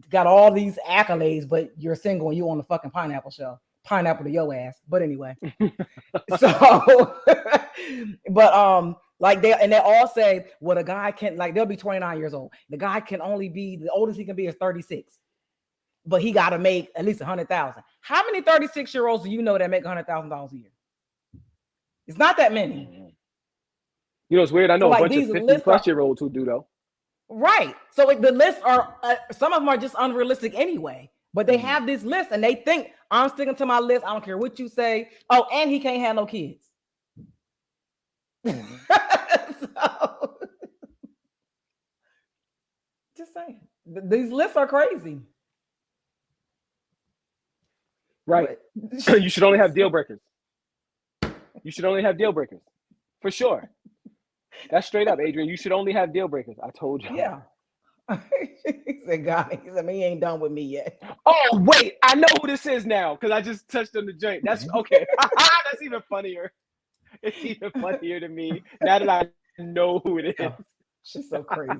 Got all these accolades, but you're single and you on the fucking Pineapple Show. Pineapple to your ass. But anyway, so, but like they all say, well, the guy can, like, they'll be 29 years old. The guy can only be, the oldest he can be is 36, but he got to make at least 100,000. How many 36-year-olds do you know that make $100,000 a year? It's not that many. You know, it's weird. I know a bunch of 50-plus-year-olds who do though. Right. So the lists are, some of them are just unrealistic anyway, but they have this list and they think I'm sticking to my list. I don't care what you say. Oh, and he can't have no kids. So, just saying, these lists are crazy. Right. You should only have deal breakers. You should only have deal breakers. For sure. That's straight up, Adrian. You should only have deal breakers. I told you. Yeah. He said, God, he said, he ain't done with me yet. Oh, wait. I know who this is now because I just touched on the joint. That's okay. That's even funnier. It's even funnier to me now that I know who it is. Oh, she's so crazy.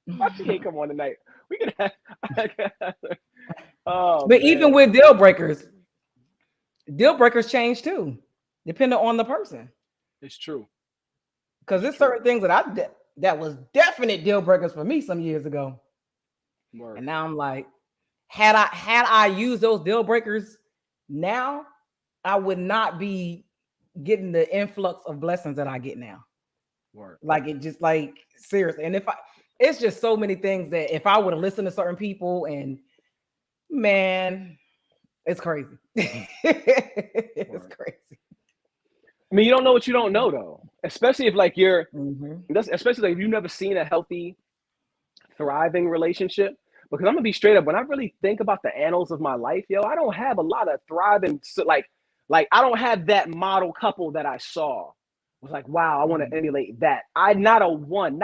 Why she can't come on tonight? We can have. But man, even with deal breakers change too. depending on the person. It's true. Because there's certain things that that was definite deal breakers for me some years ago. Word. And now I'm like, had I used those deal breakers now, I would not be getting the influx of blessings that I get now. Word. Like it just like seriously. And it's just so many things that if I would have listened to certain people, and man, it's crazy. It's crazy. I mean, you don't know what you don't know, though. Especially if like you're, Mm-hmm. especially like if you've never seen a healthy, thriving relationship. Because I'm gonna be straight up, when I really think about the annals of my life, yo, I don't have a lot of thriving, like I don't have that model couple that I saw. I was like, wow, I want to emulate that. Not one,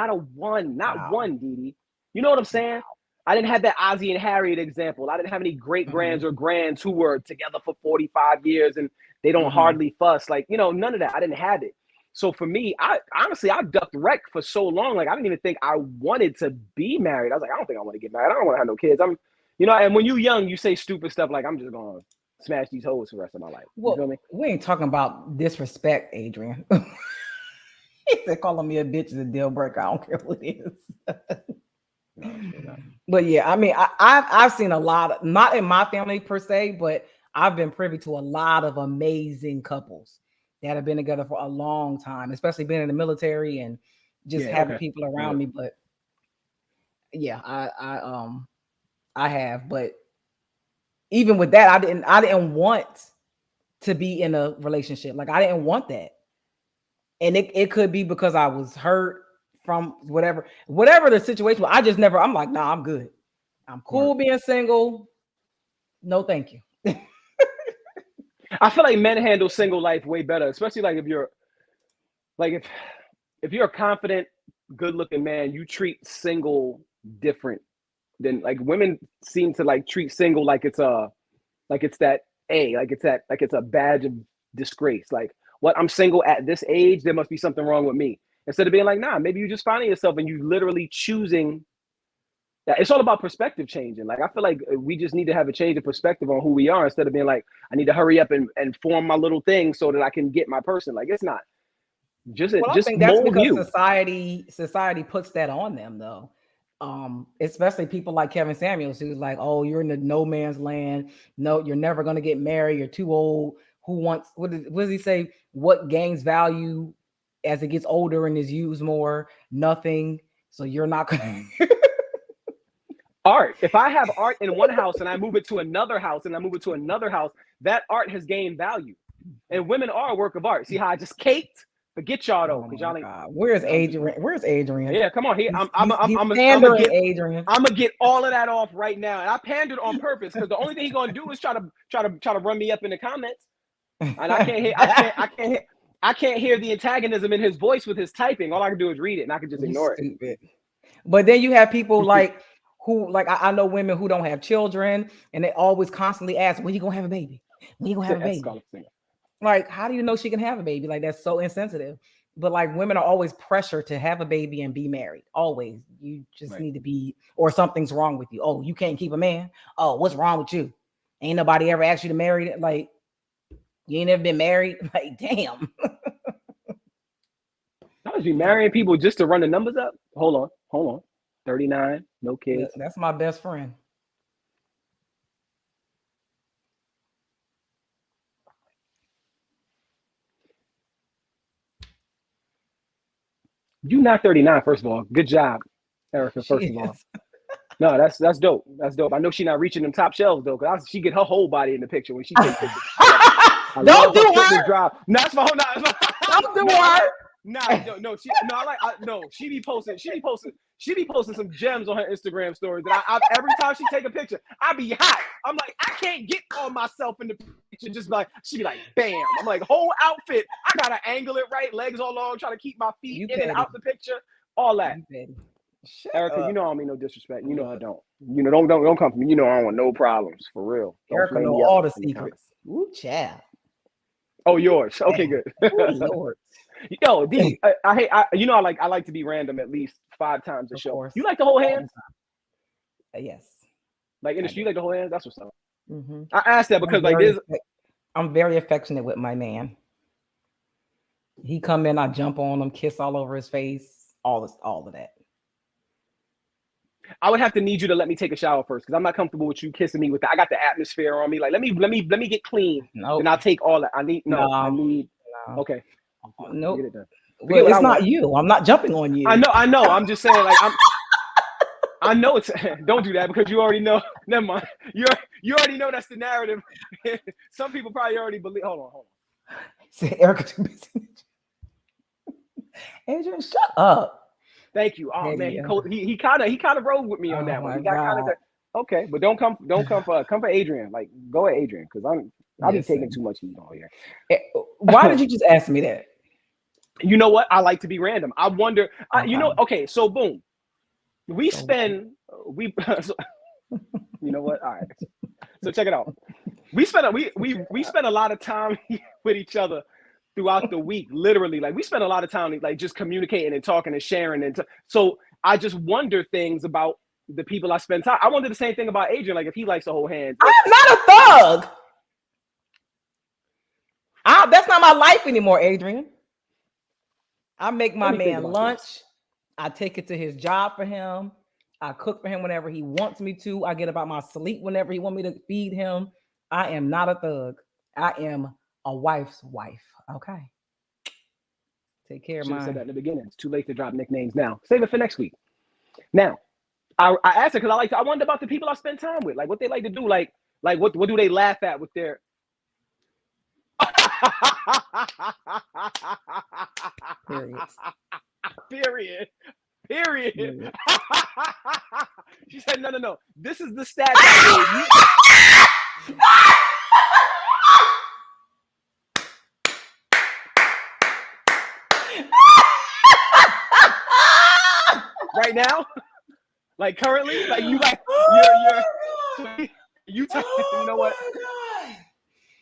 Didi. You know what I'm saying? I didn't have that Ozzie and Harriet example. I didn't have any great grands or grands who were together for 45 years and they don't hardly fuss. Like, you know, none of that. I didn't have it. So for me, I ducked wreck for so long. Like, I didn't even think I wanted to be married. I was like, I don't think I want to get married. I don't want to have no kids. And when you're young, you say stupid stuff like, I'm just going to smash these hoes for the rest of my life. You feel me? We ain't talking about disrespect, Adrian. They're calling me a bitch is a deal breaker. I don't care what it is. But yeah, I mean, I've seen a lot, not in my family per se, but I've been privy to a lot of amazing couples that have been together for a long time, especially being in the military and just having people around me. But yeah, I have, but even with that, I didn't want to be in a relationship. Like I didn't want that. And it could be because I was hurt from whatever the situation was. I just never, I'm like, nah, I'm good. I'm cool being single. No, thank you. I feel like men handle single life way better, especially like if you're like if you're a confident, good-looking man, you treat single different than like women seem to like treat single like it's a badge of disgrace. Like, what, I'm single at this age, there must be something wrong with me. Instead of being like, nah, maybe you're just finding yourself and you literally choosing. It's all about perspective changing. Like, I feel like we just need to have a change of perspective on who we are instead of being like, I need to hurry up and form my little thing so that I can get my person. Like, it's not. Just I think that's because society puts that on them, though. Especially people like Kevin Samuels, who's like, oh, you're in the no man's land. No, you're never going to get married. You're too old. What does he say? What gains value as it gets older and is used more? Nothing. So you're not going to. Art. If I have art in one house and I move it to another house and I move it to another house, that art has gained value. And women are a work of art. See how I just caked? Forget y'all though, because y'all ain't. Where's Adrian? Where's Adrian? Yeah, come on. I'm gonna get all of that off right now, and I pandered on purpose because the only thing he's gonna do is try to run me up in the comments, and I can't hear the antagonism in his voice with his typing. All I can do is read it, and I can just ignore it. But then you have people like who, like I know women who don't have children, and they always constantly ask, "When you gonna have a baby? When you gonna have a baby?" Like, how do you know she can have a baby? Like, that's so insensitive. But like, women are always pressured to have a baby and be married. Always. You just need to be, or something's wrong with you. Oh, you can't keep a man. Oh, what's wrong with you? Ain't nobody ever asked you to marry it. Like, you ain't never been married. Like, damn. I was be marrying people just to run the numbers up. Hold on. 39, no kids. That's my best friend. You not 39, first of all. Good job, Erica, first of all. No, that's dope. That's dope. I know she's not reaching them top shelves, though, because she get her whole body in the picture when she takes pictures. Don't do her. No, that's my whole. Don't do her. She be posting some gems on her Instagram stories. And every time she take a picture, I be hot. I'm like, I can't get on myself in the picture. Just like, she be like, bam. I'm like, whole outfit. I gotta angle it right, legs all long, try to keep my feet in and out the picture. All that. Erica, you know I don't mean no disrespect. You know I don't. You know, don't come for me. You know I don't want no problems for real. Erica know all the secrets. Ooh, child. Oh, yours. Okay, good. Ooh, Lord. Yo, D, I like to be random at least 5 times a show. Course. You like to hold hands? Yes. Like in the street, you like to hold hands? That's what's up. Mm-hmm. I asked that because I'm very affectionate with my man. He come in, I jump on him, kiss all over his face, all of that. I would have to need you to let me take a shower first because I'm not comfortable with you kissing me with that. I got the atmosphere on me. Like, let me get clean. Nope. And I'll take all that. I need No. Okay. Nope. Get it done. Well, it's not you. I'm not jumping on you. I know. I'm just saying, like, I know it's. Don't do that because you already know. Never mind. You already know that's the narrative. Some people probably already believe. Hold on. Say Erica too busy. Adrian, shut up. Thank you. Oh man, he kind of rode with me on that one. He got kind of okay, but don't come for Adrian. Like, go at Adrian because I'll be taking too much heat on here. Why did you just ask me that? You know what? I like to be random. I wonder. Okay. So boom, you know what? All right. So check it out. We spent a lot of time with each other throughout the week. Literally, like we spent a lot of time like just communicating and talking and sharing. And so I just wonder things about the people I spend time. I wonder the same thing about Adrian. Like if he likes to hold hands. I'm not a thug. That's not my life anymore, Adrian. I make my man lunch. I take it to his job for him. I cook for him whenever he wants me to. I get about my sleep whenever he wants me to feed him. I am not a thug. I am a wife's wife. Okay. Take care of mine. Said that in the beginning. It's too late to drop nicknames now. Save it for next week. Now, I asked her because I wonder about the people I spend time with. Like what they like to do. Like what do they laugh at with their Period. She said, no. This is the stat. Right now, like currently, like you like you know what?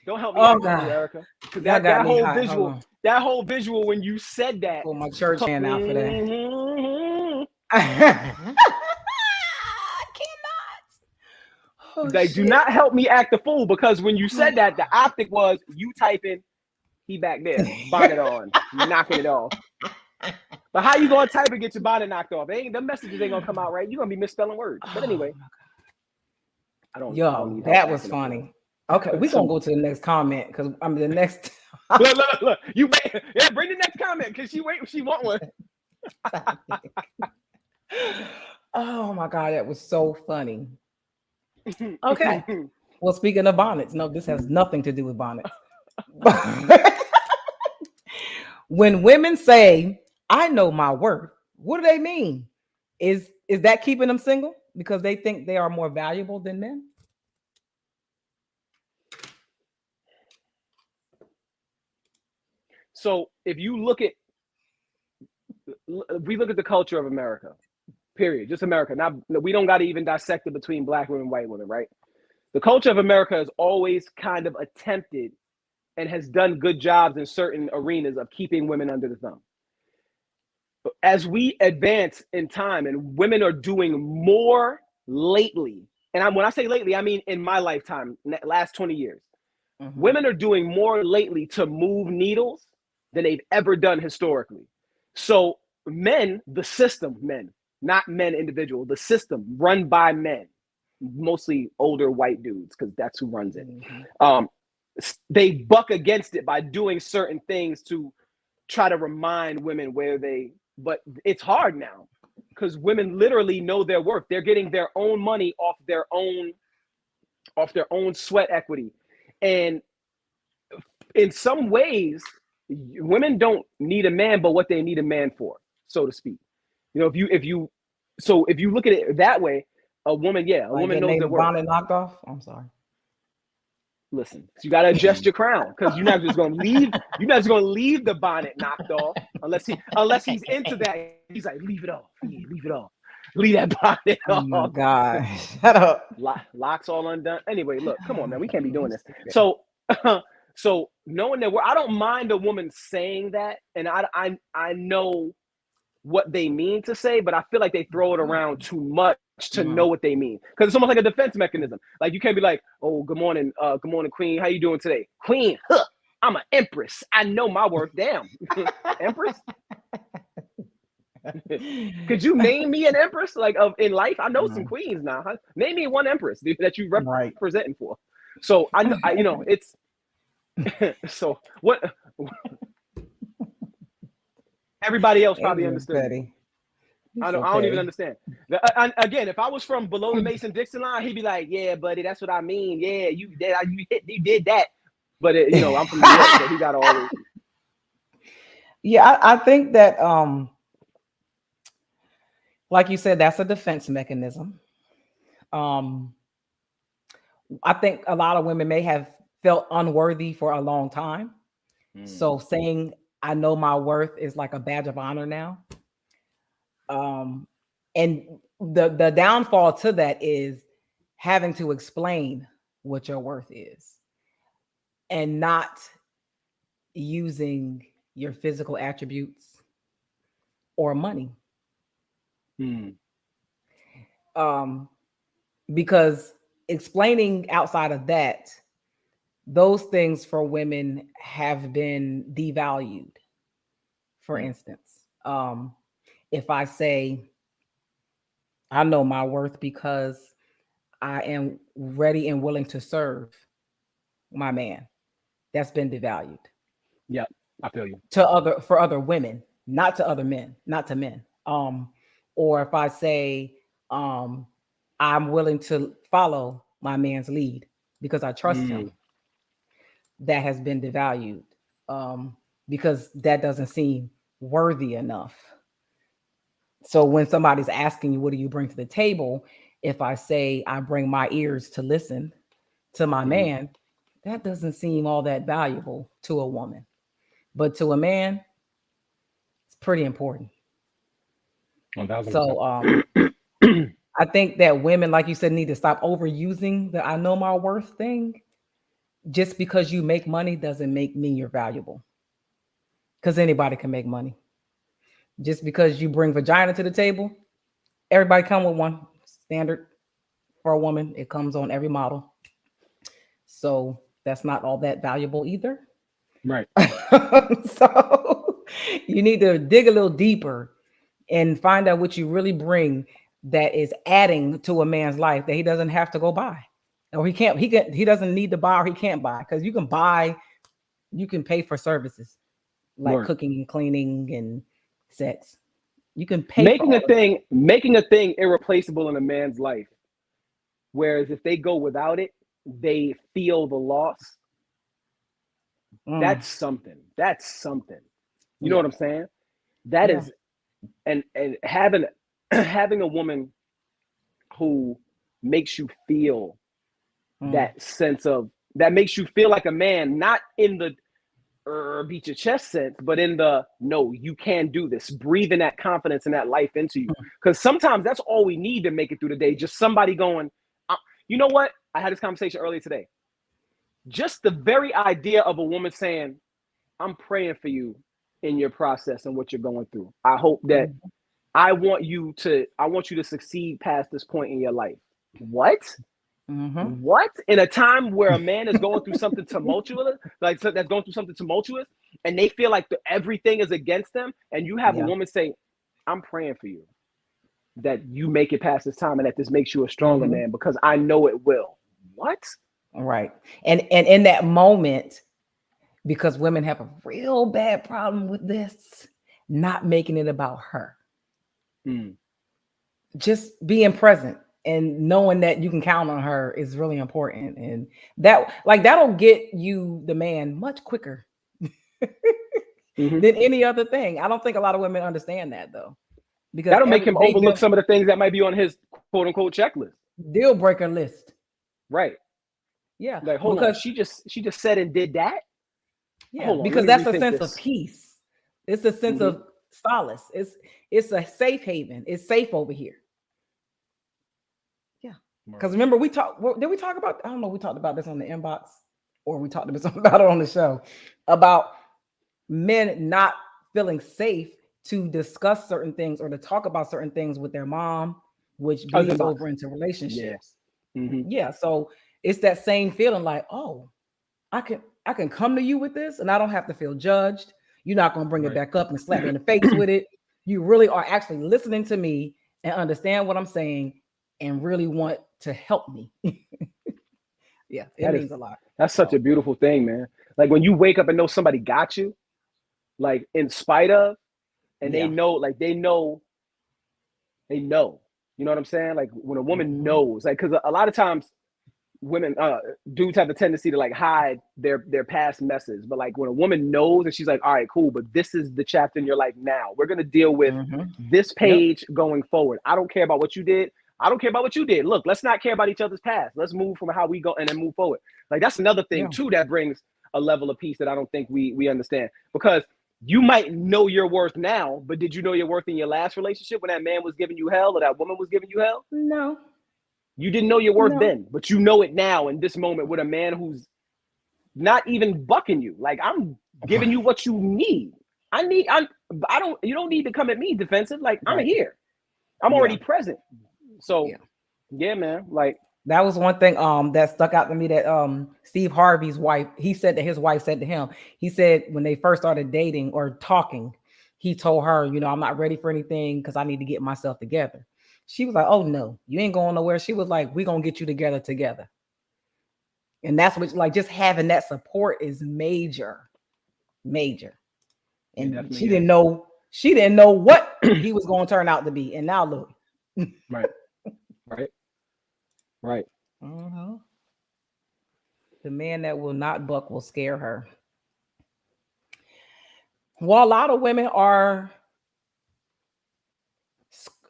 Don't help me out, Erica. That whole visual when you said that. Pull my church hand out for that. I cannot. Like, do not help me act the fool because when you said that, the optic was you typing, he back there, bonnet on, knocking it off. But how you gonna type and get your bonnet knocked off? The messages ain't gonna come out right. You're gonna be misspelling words. But anyway, that was funny. Okay, we're gonna go to the next comment because the next. look. You bring the next comment because she want one. Oh my God, that was so funny. Okay. Well, speaking of bonnets, no, this has nothing to do with bonnets. When women say, I know my worth, what do they mean? Is that keeping them single because they think they are more valuable than men? So if we look at the culture of America, period, just America. Now we don't got to even dissect it between black women and white women, right? The culture of America has always kind of attempted and has done good jobs in certain arenas of keeping women under the thumb. As we advance in time and women are doing more lately, and when I say lately, I mean in my lifetime, last 20 years, women are doing more lately to move needles than they've ever done historically. So men, not men individual, the system run by men, mostly older white dudes, because that's who runs it. They buck against it by doing certain things to try to remind women but it's hard now because women literally know their worth. They're getting their own money off their own sweat equity. And in some ways, women don't need a man, but what they need a man for, so to speak. You know, if you look at it that way, a woman knows their worth. Bonnet knocked off. I'm sorry. Listen, you got to adjust your crown because you're not just going to leave. You're not just going to leave the bonnet knocked off unless he's into that. He's like, leave it off. Yeah, leave it off. Leave that bonnet off. Oh my God! Shut up. Locks all undone. Anyway, look, come on, man. We can't be doing this. So knowing that I don't mind a woman saying that, and I know what they mean to say, but I feel like they throw it around too much to know what they mean, because it's almost like a defense mechanism. Like you can't be like, "Oh, good morning, queen. How you doing today, queen?" Huh. I'm an empress. I know my worth. Damn, empress. Could you name me an empress like in life? I know some queens now. Huh? Name me one empress that you representing for. So I know, it's so what. Everybody else probably understood. I don't even understand. Again, if I was from below the Mason-Dixon line, he'd be like, "Yeah, buddy, that's what I mean. Yeah, you did that." But I'm from New York, so he got all this. Yeah, I think that like you said, that's a defense mechanism. I think a lot of women may have felt unworthy for a long time. So saying I know my worth is like a badge of honor now. And the downfall to that is having to explain what your worth is and not using your physical attributes or money. Because explaining outside of that, those things for women have been devalued. For instance, if I say, I know my worth because I am ready and willing to serve my man, that's been devalued. Yep, I feel you. For other women, not to other men, not to men. Or if I say, I'm willing to follow my man's lead because I trust him, that has been devalued because that doesn't seem worthy enough. So when somebody's asking you, what do you bring to the table? If I say I bring my ears to listen to my man, that doesn't seem all that valuable to a woman. But to a man, it's pretty important. 1,000%. So I think that women, like you said, need to stop overusing the I know my worth thing. Just because you make money doesn't make me you're valuable. Because anybody can make money. Just because you bring vagina to the table, everybody come with one. Standard for a woman. It comes on every model. So that's not all that valuable either. Right. So you need to dig a little deeper and find out what you really bring that is adding to a man's life that he doesn't have to go buy. Or he doesn't need to buy or he can't buy. Because you can buy, you can pay for services like cooking and cleaning and sex. You can pay making a thing irreplaceable in a man's life. Whereas if they go without it, they feel the loss. That's something. You know what I'm saying? That is, and having a woman who makes you feel that sense of, that makes you feel like a man, not in the beat your chest sense, but in the no, you can do this, breathing that confidence and that life into you. Because sometimes that's all we need to make it through the day. Just somebody going, you know what? I had this conversation earlier today. Just the very idea of a woman saying, I'm praying for you in your process and what you're going through. I hope that I want you to succeed past this point in your life. What? What? In a time where a man is going through something tumultuous, and they feel like everything is against them, and you have a woman say, I'm praying for you that you make it past this time and that this makes you a stronger man because I know it will. What? Right. And in that moment, because women have a real bad problem with this, not making it about her. Just being present and knowing that you can count on her is really important. And that'll get you the man much quicker than any other thing. I don't think a lot of women understand that though. Because that'll make him overlook some of the things that might be on his quote unquote checklist. Deal breaker list. Right. Yeah. Like, hold on, she just said and did that. Yeah, because that's a sense of peace. It's a sense of solace. It's a safe haven. It's safe over here. Yeah. Because remember, did we talk about, I don't know, we talked about this on the inbox or we talked about it on the show about men not feeling safe to discuss certain things or to talk about certain things with their mom, which bleeds over into relationships. Yeah. So it's that same feeling like, oh, I can come to you with this and I don't have to feel judged. You're not going to bring it back up and slap me in the face with it. You really are actually listening to me and understand what I'm saying and really want to help me. Yeah, it means a lot. That's such a beautiful thing, man. Like when you wake up and know somebody got you, like in spite of, and they know, you know what I'm saying? Like when a woman knows, like, because a lot of times women, dudes have the tendency to like hide their past messes, but like when a woman knows and she's like, all right, cool, but this is the chapter in your life now. We're gonna deal with this page going forward. I don't care about what you did. I don't care about what you did. Look, let's not care about each other's past. Let's move from how we go and then move forward. Like that's another thing too that brings a level of peace that I don't think we understand, because you might know your worth now, but did you know your worth in your last relationship when that man was giving you hell or that woman was giving you hell? No. You didn't know your worth then, but you know it now in this moment with a man who's not even bucking you. Like, I'm giving you what you need. You don't need to come at me defensive. Like, I'm here. I'm already present. So yeah, man. Like, that was one thing that stuck out to me, that Steve Harvey's wife, he said that his wife said to him, he said when they first started dating or talking, he told her, you know, I'm not ready for anything because I need to get myself together. She was like, oh no, you ain't going nowhere. She was like, we're gonna get you together. And that's what, like, just having that support is major. And she didn't know what he was going to turn out to be. And now look. Right. The man that will not buck will scare her. Well, a lot of women are,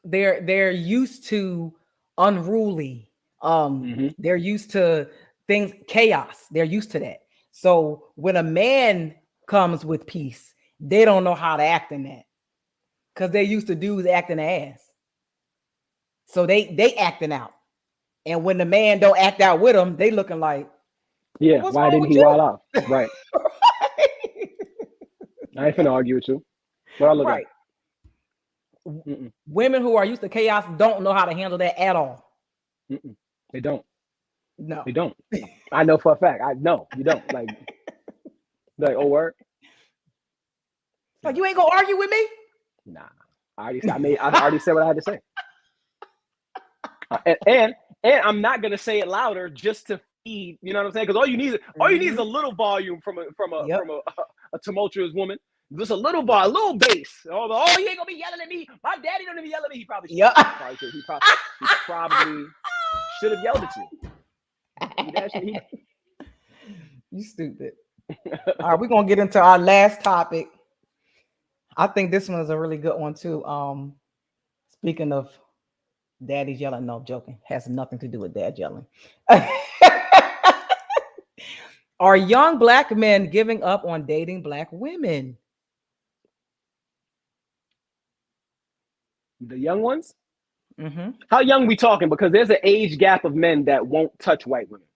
they're used to unruly. They're used to things, chaos. They're used to that. So when a man comes with peace, they don't know how to act in that, because they're used to dudes acting ass. So they acting out. And when the man don't act out with them, they looking like, why didn't he wild out? Right. I ain't finna argue with you. But I look at women who are used to chaos don't know how to handle that at all. They don't. No, they don't. I know for a fact. I know you don't. Like oh, word. Like, you ain't gonna argue with me? Nah. I already said what I had to say. And I'm not gonna say it louder just to feed. You know what I'm saying? Because all you need is a little volume from a tumultuous woman. Just a little bar, a little bass. Oh, he ain't gonna be yelling at me. My daddy don't even yell at me. He probably should. He probably should have yelled at you. You stupid. All right, we're gonna get into our last topic. I think this one is a really good one too. Speaking of daddy's yelling, no, joking. Has nothing to do with dad yelling. Are young black men giving up on dating black women? The young ones? How young we talking? Because there's an age gap of men that won't touch white women.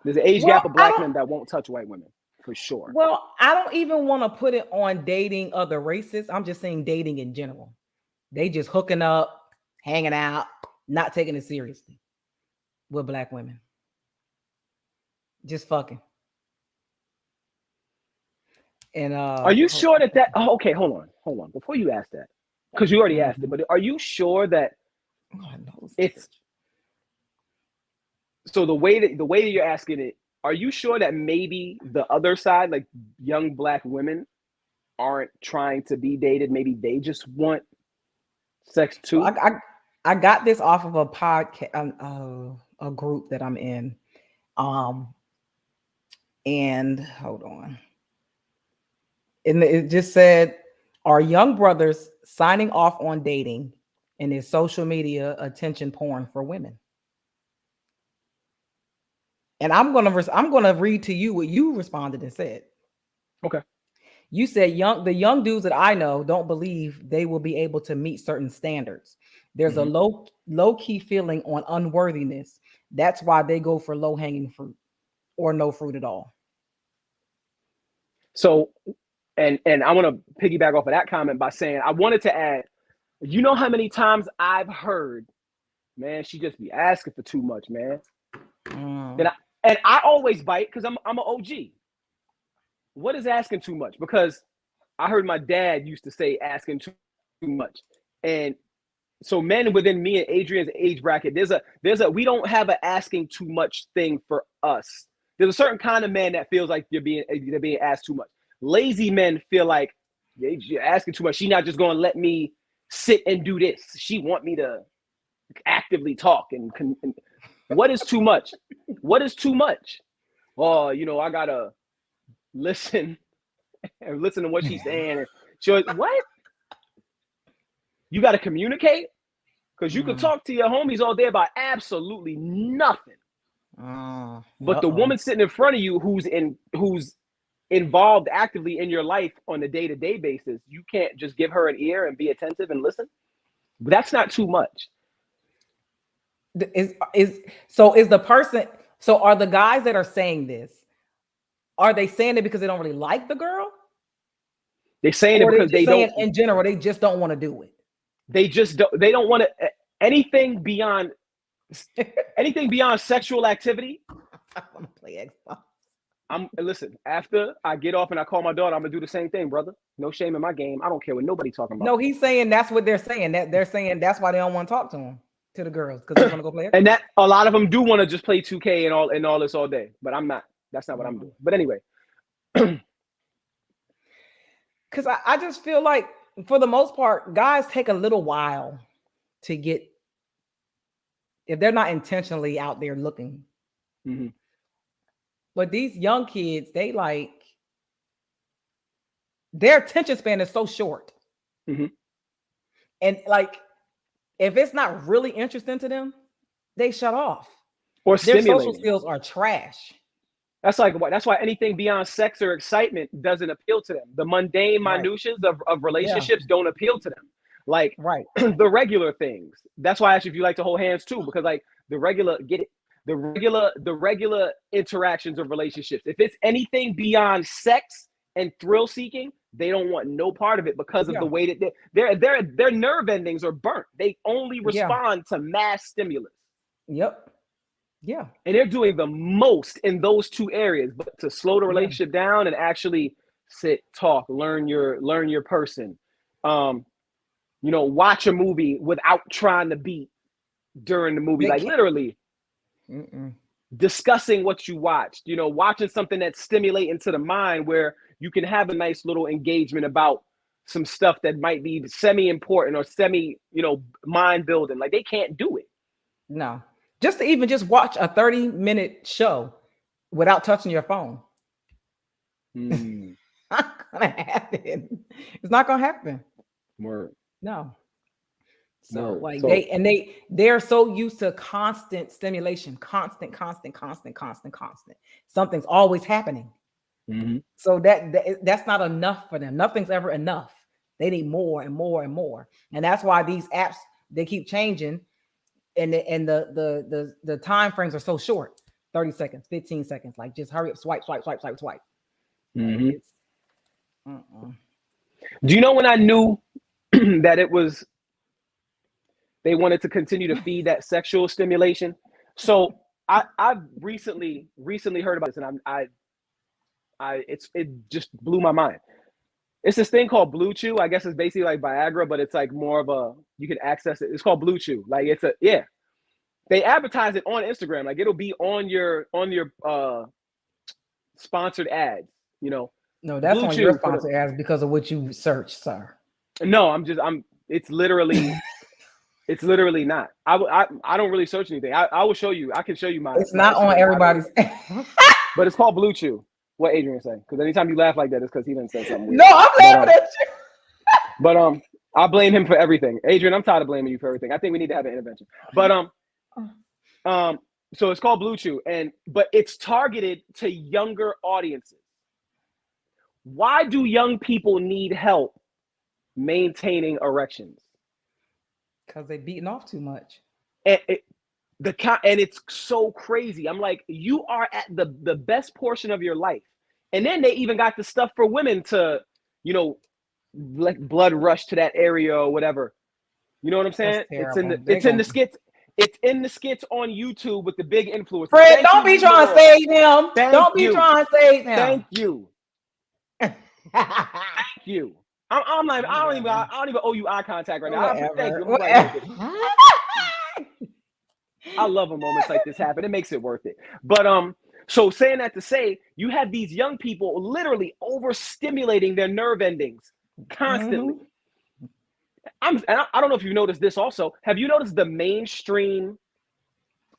There's an age gap of black men that won't touch white women, for sure. Well, I don't even want to put it on dating other races. I'm just saying dating in general. They just hooking up, hanging out, not taking it seriously with black women. Just fucking. And are you sure that okay, hold on. Before you ask that, because you already asked it, but are you sure that it's so the way that you're asking it, are you sure that maybe the other side, like young black women, aren't trying to be dated? Maybe they just want sex too? I got this off of a podcast, a group that I'm in. And hold on. And it just said, are young brothers signing off on dating and is social media attention porn for women? And I'm gonna read to you what you responded and said. Okay. You said the young dudes that I know don't believe they will be able to meet certain standards. There's a low key feeling on unworthiness. That's why they go for low hanging fruit or no fruit at all. So, and I want to piggyback off of that comment by saying, I wanted to add, you know how many times I've heard, man, she just be asking for too much, man. And I always bite because I'm an OG. What is asking too much? Because I heard my dad used to say asking too much. And so men within me and Adrian's age bracket, we don't have an asking too much thing for us. There's a certain kind of man that feels like they're being asked too much. Lazy men feel like you're asking too much. She's not just going to let me sit and do this. She want me to actively talk. And what is too much? What is too much? Oh, I gotta listen and listen to what she's saying. What? You got to communicate? Because you can talk to your homies all day about absolutely nothing. But the woman sitting in front of you who's involved actively in your life on a day-to-day basis, you can't just give her an ear and be attentive and listen. That's not too much. So are the guys that are saying this, are they saying it because they don't really like the girl? They're saying it because they don't. In general, they just don't want to do it. They don't want to anything beyond sexual activity. I want to play Xbox. Listen, after I get off and I call my daughter, I'm gonna do the same thing, brother. No shame in my game. I don't care what nobody talking about. No, he's saying that's what they're saying. That they're saying that's why they don't want to talk to the girls, because they want to go play Xbox. And that a lot of them do want to just play 2K and all this all day. But I'm not. That's not what I'm doing. But anyway. Because I just feel like, for the most part, guys take a little while to get, if they're not intentionally out there looking. Mm-hmm. But these young kids, their attention span is so short. Mm-hmm. And if it's not really interesting to them, they shut off. Or their social skills are trash. That's why anything beyond sex or excitement doesn't appeal to them. The mundane minutiae of relationships don't appeal to them. The regular things. That's why I asked you if you like to hold hands too, because the regular interactions of relationships. If it's anything beyond sex and thrill seeking, they don't want no part of it because of the way that their nerve endings are burnt. They only respond to mass stimulus. Yep. Yeah. And they're doing the most in those two areas, but to slow the relationship down and actually sit, talk, learn your person. Watch a movie without trying to beat during the movie, literally discussing what you watched, watching something that's stimulating to the mind where you can have a nice little engagement about some stuff that might be semi-important or mind building. They can't do it. No. Just to watch a 30-minute show without touching your phone. Not gonna happen. It's not gonna happen. Word. No. So they're so used to constant stimulation, constant. Something's always happening. Mm-hmm. So that's not enough for them. Nothing's ever enough. They need more and more and more. And that's why these apps, they keep changing. And the time frames are so short, 30 seconds, 15 seconds. Just hurry up, swipe. Mm-hmm. Do you know when I knew that it was, they wanted to continue to feed that sexual stimulation? So I've recently heard about this, and it just blew my mind. It's this thing called Blue Chew. I guess it's basically like Viagra, but it's more of you can access it. It's called Blue Chew. They advertise it on Instagram. It'll be on your sponsored ads, No, that's Blue on Chew, your sponsored ads because of what you search, sir. No, it's literally not. I don't really search anything. I will show you. I can show you my. It's not on everybody's. But it's called Blue Chew. What Adrian saying? Because anytime you laugh like that, it's because he didn't say something weird. No, I'm laughing at you. But I blame him for everything. Adrian, I'm tired of blaming you for everything. I think we need to have an intervention. But so it's called Blue Chew, but it's targeted to younger audiences. Why do young people need help maintaining erections? Because they're beating off too much. And it's so crazy. I'm like, you are at the best portion of your life. And then they even got the stuff for women to, blood rush to that area or whatever. You know what I'm saying? It's in the skits. It's in the skits on YouTube with the big influencers. Fred, don't be trying to save him. Don't be trying to save him. Thank you. Thank you. I'm like, I don't even owe you eye contact right now. Thank you. I love when moments like this happen. It makes it worth it. But so saying that to say, you have these young people literally overstimulating their nerve endings constantly. I don't know if you noticed this also. Have you noticed the mainstream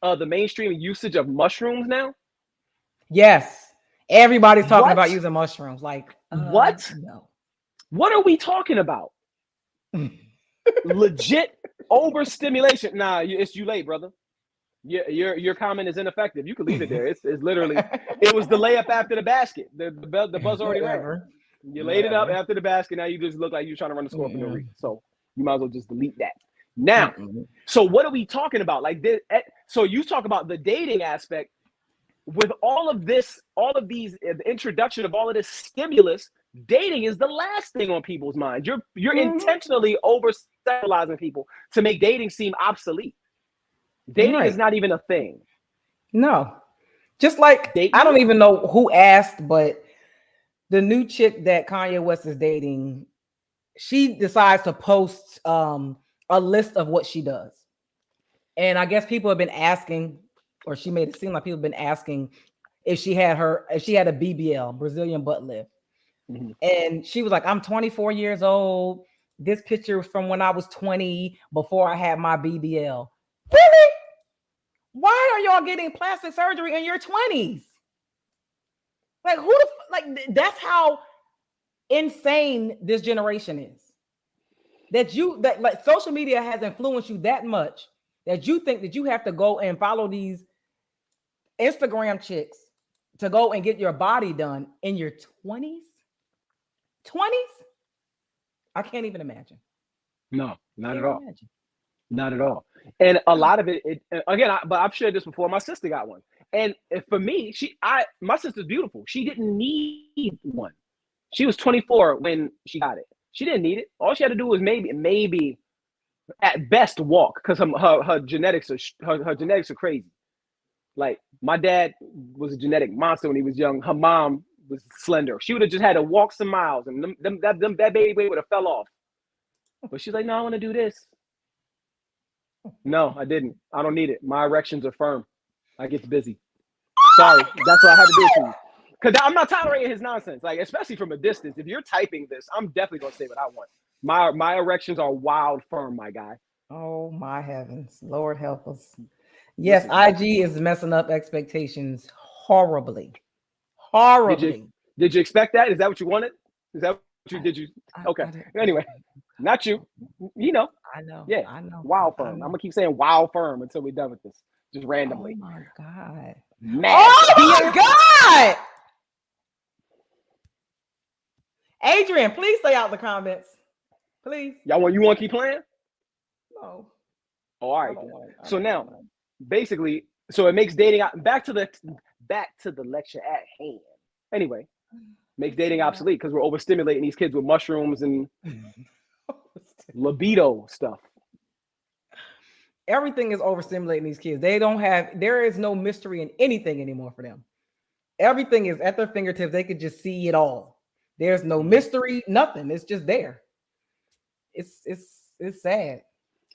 usage of mushrooms now? Yes. Everybody's talking about using mushrooms. Like, what? No. What are we talking about? Legit overstimulation. Nah, it's you late, brother. Your comment is ineffective. You can leave it there. It's literally, it was the layup after the basket. The buzz already ran. You laid it up after the basket. Now you just look like you're trying to run the score for no reason. So you might as well just delete that. Now, so what are we talking about? Like this, so you talk about the dating aspect with all of this, all of these, the introduction of all of this stimulus. Dating is the last thing on people's minds. You're intentionally over-sexualizing people to make dating seem obsolete. Dating is not even a thing. No. Just like, I don't even know who asked, but the new chick that Kanye West is dating, she decides to post a list of what she does. And I guess people have been asking, or she made it seem like people have been asking if she had a BBL, Brazilian butt lift. And she was like, I'm 24 years old. This picture was from when I was 20 before I had my BBL. Really? Why are y'all getting plastic surgery in your 20s? Like, that's how insane this generation is. That like social media has influenced you that much that you think that you have to go and follow these Instagram chicks to go and get your body done in your 20s? 20s? I can't even imagine. No, not at all. Not at all. And a lot of it again, but I've shared this before. My sister got one. And for me, my sister's beautiful. She didn't need one. She was 24 when she got it. She didn't need it. All she had to do was maybe at best walk, because her genetics are crazy. Like, my dad was a genetic monster when he was young. Her mom was slender. She would have just had to walk some miles, and that baby weight would have fell off. But she's like, no, I want to do this. No, I didn't. I don't need it. My erections are firm. I get busy. Sorry, that's what I had to do to you. Because I'm not tolerating his nonsense. Like, especially from a distance. If you're typing this, I'm definitely gonna say what I want. My erections are wild firm, my guy. Oh my heavens, Lord help us. Yes, IG is messing up expectations horribly. Did you expect that? Is that what you wanted? Is that what you did? You okay? Anyway, not you. You know. I know. Yeah, I know. Wild firm. I'm gonna keep saying wild firm until we're done with this. Just randomly. Oh my god. Oh my god. Adrian, please stay out of the comments. Please. You want to keep playing? No. Oh, all right. So now, basically, so it makes dating back to the lecture at hand. Anyway, makes dating obsolete because we're overstimulating these kids with mushrooms and libido stuff. Everything is overstimulating these kids. There is no mystery in anything anymore for them. Everything is at their fingertips. They could just see it all. There's no mystery, nothing. It's just there. It's sad.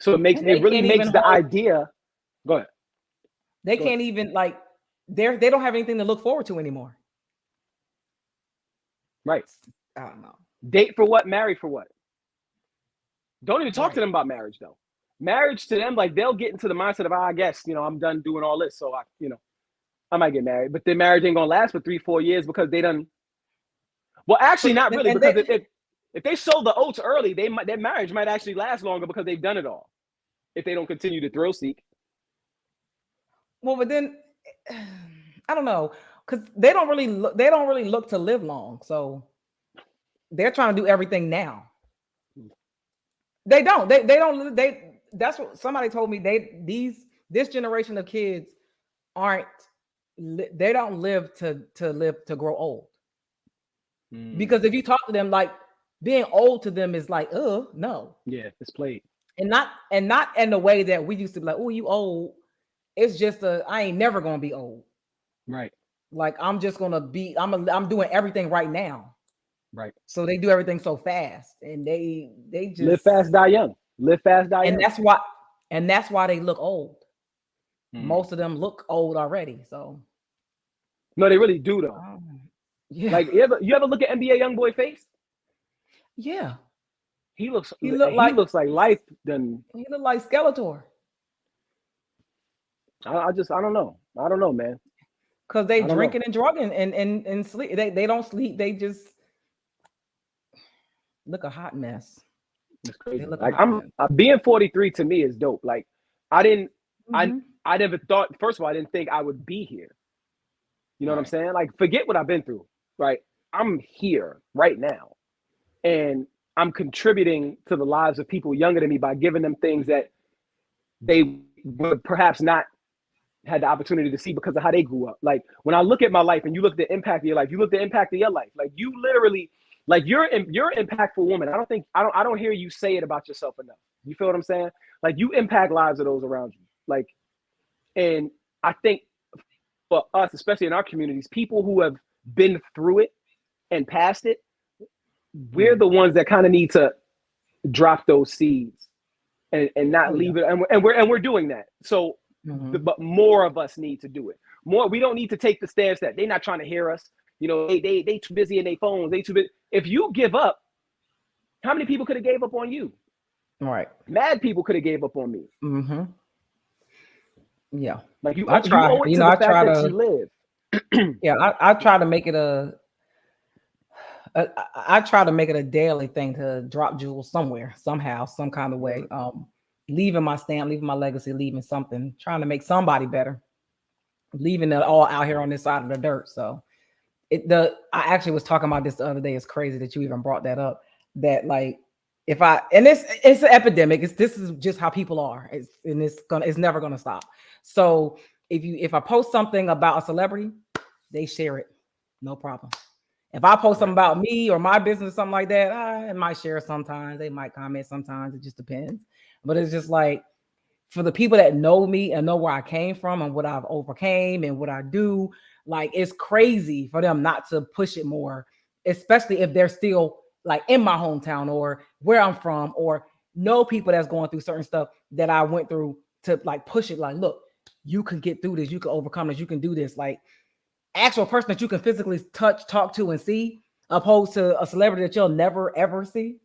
So it really makes the idea. Go ahead. They can't even they don't have anything to look forward to anymore. Right. I don't know. Date for what? Marry for what? Don't even talk to them about marriage though. Marriage to them, like, they'll get into the mindset of, I guess, I'm done doing all this, so I might get married. But their marriage ain't gonna last for 3-4 years because they done. Well, actually, not really, because if they sold the oats early, their marriage might actually last longer because they've done it all. If they don't continue to thrill seek. Well, but then I don't know, because they don't really look to live long, so they're trying to do everything now. They don't. That's what somebody told me. This generation of kids they don't live to grow old. Because if you talk to them, like, being old to them is like, no. Yeah, it's played. And not in the way that we used to be like, oh, you old. It's just I ain't never gonna be old. Right. Like I'm just gonna be, I'm doing everything right now. Right. So they do everything so fast, and they just live fast, die young. Live fast, die young. And that's why they look old. Most of them look old already. So no, they really do though. Yeah. Like you ever look at NBA YoungBoy face? Yeah. He looks like life done. He look like Skeletor. I don't know. I don't know, man. Because they drinking and drugging and sleep. They don't sleep. They just look a hot mess. It's crazy. Like being 43 to me is dope. Like I never thought, first of all, I didn't think I would be here. You know what I'm saying? Like, forget what I've been through, right? I'm here right now. And I'm contributing to the lives of people younger than me by giving them things that they would perhaps not had the opportunity to see because of how they grew up. Like, when I look at my life and you look at the impact of your life, you look at the impact of your life. Like, you literally, like, you're an impactful woman. I don't hear you say it about yourself enough. You feel what I'm saying? Like, you impact lives of those around you. Like, and I think for us, especially in our communities, people who have been through it and past it, we're the ones that kind of need to drop those seeds and not leave it. And we're doing that. So, but more of us need to do it. More, we don't need to take the stance that they're not trying to hear us. You know, they too busy in their phones. They too busy. If you give up, how many people could have gave up on you? Right. Mad people could have gave up on me. Yeah. Like you owe it to the fact that you live. Yeah, I try to make it I try to make it a daily thing to drop jewels somewhere, somehow, some kind of way. Leaving my stamp, leaving my legacy, leaving something, trying to make somebody better, leaving it all out here on this side of the dirt. So I actually was talking about this the other day. It's crazy that you even brought that up. That like it's an epidemic. This is just how people are. It's never gonna stop. So if I post something about a celebrity, they share it, no problem. If I post something about me or my business, something like that, I might share sometimes. They might comment sometimes. It just depends. But it's just like, for the people that know me and know where I came from and what I've overcame and what I do, like, it's crazy for them not to push it more, especially if they're still like in my hometown or where I'm from, or know people that's going through certain stuff that I went through, to like push it. Like, look, you can get through this. You can overcome this. You can do this. Like, actual person that you can physically touch, talk to, and see, opposed to a celebrity that you'll never ever see.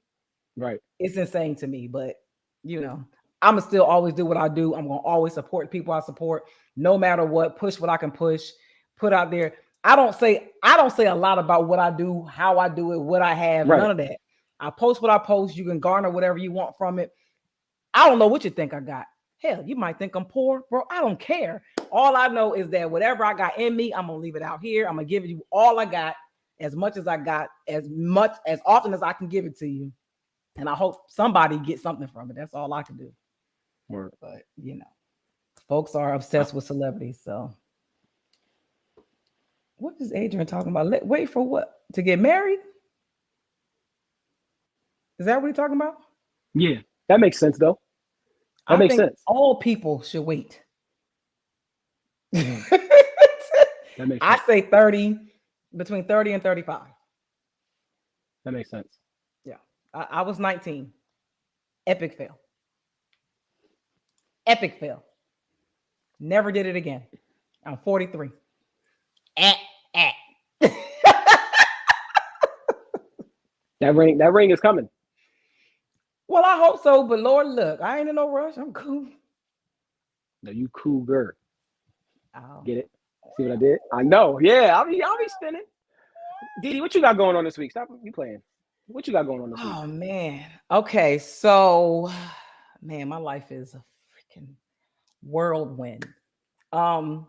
Right. It's insane to me, but you know, I'm gonna still always do what I do. I'm gonna always support people I support, no matter what. Push what I can push, put out there. I don't say a lot about what I do, how I do it, what I have. None of that. I post what I post. You can garner whatever you want from it. I don't know what you think I got. Hell, you might think I'm poor, bro. I don't care. All I know is that whatever I got in me, I'm gonna leave it out here. I'm gonna give you all I got, as much as I got, as often as I can give it to you. And I hope somebody gets something from it. That's all I can do. Word. But you know, folks are obsessed with celebrities. So what is Adrian talking about? Wait for what? To get married? Is that what he's talking about? Yeah, that makes sense though. That makes sense. All people should wait. That makes sense. I say 30, between 30 and 35. That makes sense. Yeah. I was 19. Epic fail. Epic fail. Never did it again. I'm 43. That ring is coming. Well, I hope so, but Lord, look, I ain't in no rush. I'm cool. No, you cool girl. Oh. Get it? See what I did? I know. Yeah, I'll be spinning. Didi, what you got going on this week? Stop you playing. What you got going on this week? Oh man. Okay, so man, my life is a freaking whirlwind. What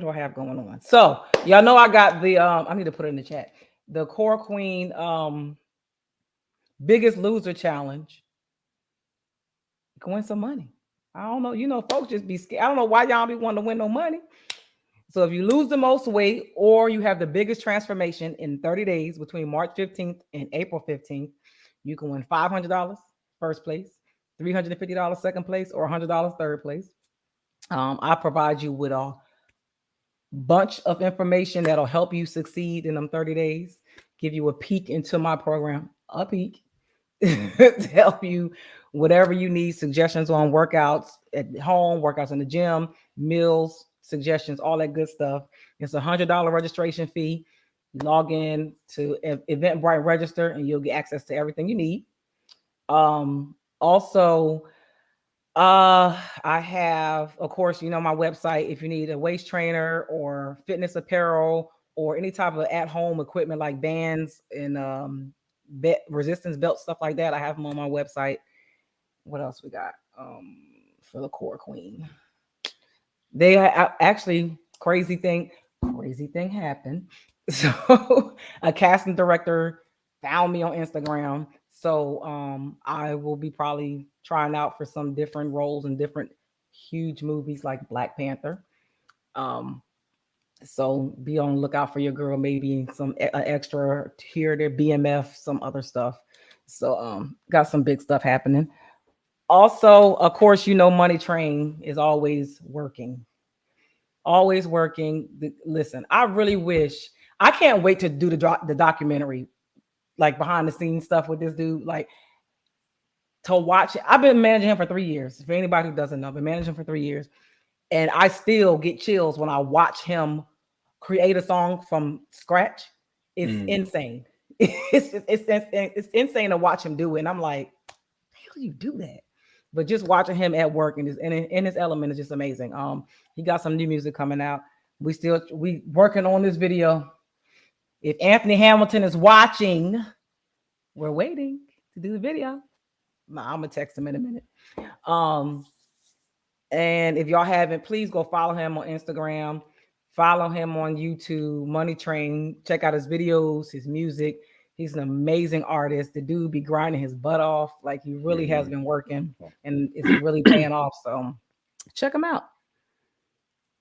do I have going on? So y'all know I got the I need to put it in the chat. The Core Queen Biggest Loser Challenge. You can win some money. I don't know. You know, folks just be scared. I don't know why y'all be wanting to win no money. So if you lose the most weight, or you have the biggest transformation in 30 days between March 15th and April 15th, you can win $500, first place, $350 second place, or $100 third place. I provide you with a bunch of information that'll help you succeed in them 30 days, give you a peek into my program, a peek, to help you whatever you need, suggestions on workouts at home, workouts in the gym, meals, suggestions, all that good stuff. It's $100 registration fee. You log in to Eventbrite, register, and you'll get access to everything you need. Also, I have, of course, you know, my website. If you need a waist trainer or fitness apparel or any type of at-home equipment like bands and resistance belts, stuff like that, I have them on my website. What else we got? For the core queen, they actually crazy thing happened. So a casting director found me on Instagram. So I will be probably trying out for some different roles in different huge movies like Black Panther. So be on the lookout for your girl, maybe some extra here, there, BMF, some other stuff. So got some big stuff happening. Also, of course, you know, Money Train is always working. Always working. Listen, I really wish, I can't wait to do the documentary, like behind the scenes stuff with this dude, like to watch it. I've been managing him for 3 years. For anybody who doesn't know, I've been managing him for 3 years. And I still get chills when I watch him create a song from scratch. It's insane. It's insane to watch him do it. And I'm like, how do you do that? But just watching him at work and in his element is just amazing. He got some new music coming out. We working on this video. If Anthony Hamilton is watching, we're waiting to do the video. Nah, I'm gonna text him in a minute. And if y'all haven't, please go follow him on Instagram, follow him on YouTube, Money Train. Check out his videos, his music. He's an amazing artist. The dude be grinding his butt off. Like, he really has been working, and it's really paying off. So check him out.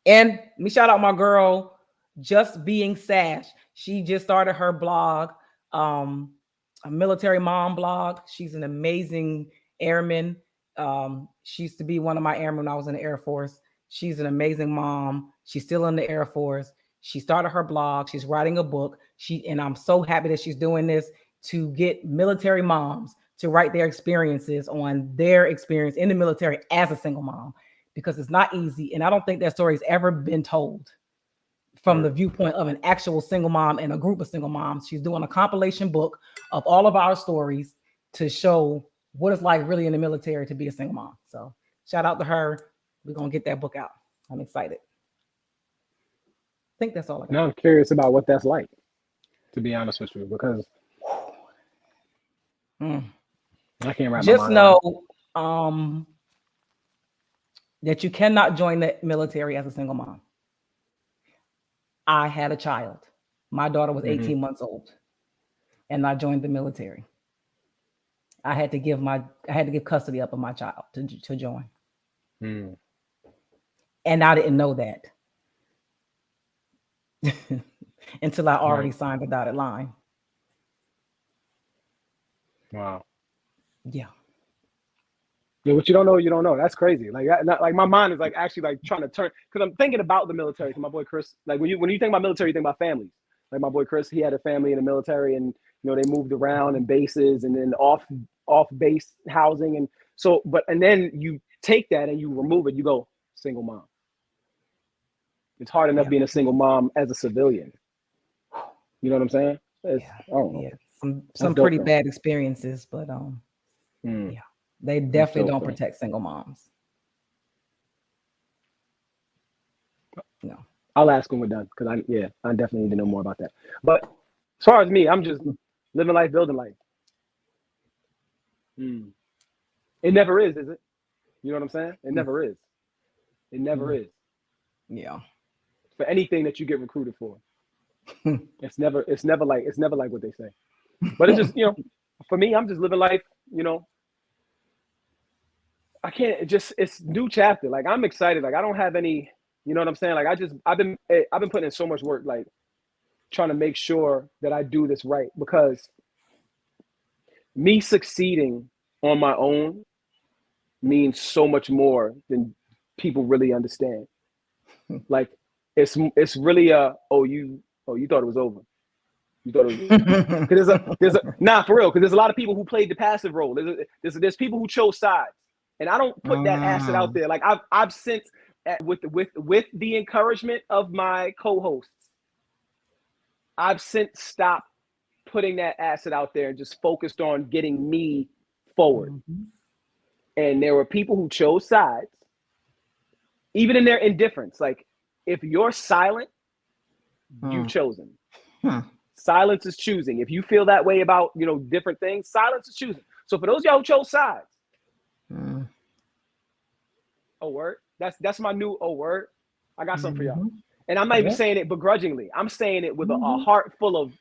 And let me shout out my girl, Just Being Sash. She just started her blog, a military mom blog. She's an amazing airman. She used to be one of my airmen when I was in the Air Force. She's an amazing mom. She's still in the Air Force. She started her blog. She's writing a book. And I'm so happy that she's doing this to get military moms to write their experiences on their experience in the military as a single mom, because it's not easy. And I don't think that story has ever been told from the viewpoint of an actual single mom and a group of single moms. She's doing a compilation book of all of our stories to show what it's like really in the military to be a single mom. So shout out to her. We're going to get that book out. I'm excited. I think that's all I got. Now I'm curious about what that's like, to be honest with you, because I can't wrap my mind just know that you cannot join the military as a single mom. I had a child. My daughter was 18 months old, and I joined the military. I had to give custody up of my child to join. And I didn't know that until I already signed the dotted line. Wow. Yeah. Yeah, what you don't know, you don't know. That's crazy. Like my mind is like actually like trying to turn, because I'm thinking about the military. Cause my boy Chris, like when you think about military, you think about families. Like my boy Chris, he had a family in the military, and you know they moved around in bases and then off base housing, and so and then you take that and you remove it, you go single mom. It's hard enough being a single mom as a civilian. You know what I'm saying? I don't know. Yeah, some pretty bad experiences, but yeah, they definitely don't protect single moms. No. I'll ask when we're done, because I definitely need to know more about that. But as far as me, I'm just living life, building life. It never is it? You know what I'm saying? It never is. It never is. Yeah. For anything that you get recruited for, it's never like what they say. But it's just, you know, for me, I'm just living life. You know, I can't. It's new chapter. Like, I'm excited. Like, I don't have any. You know what I'm saying? Like, I've been putting in so much work, like trying to make sure that I do this right, because me succeeding on my own means so much more than people really understand. Like it's really you thought it was over. You thought it was because for real, because there's a lot of people who played the passive role. There's people who chose sides. And I don't put that acid out there. Like I've since with the encouragement of my co-hosts, I've since stopped putting that acid out there and just focused on getting me forward. Mm-hmm. And there were people who chose sides, even in their indifference. Like if you're silent, you've chosen. Silence is choosing. If you feel that way about, different things, silence is choosing. So for those of y'all who chose sides, oh word, that's my new word. I got something for y'all, and I'm not even saying it begrudgingly. I'm saying it with a heart full of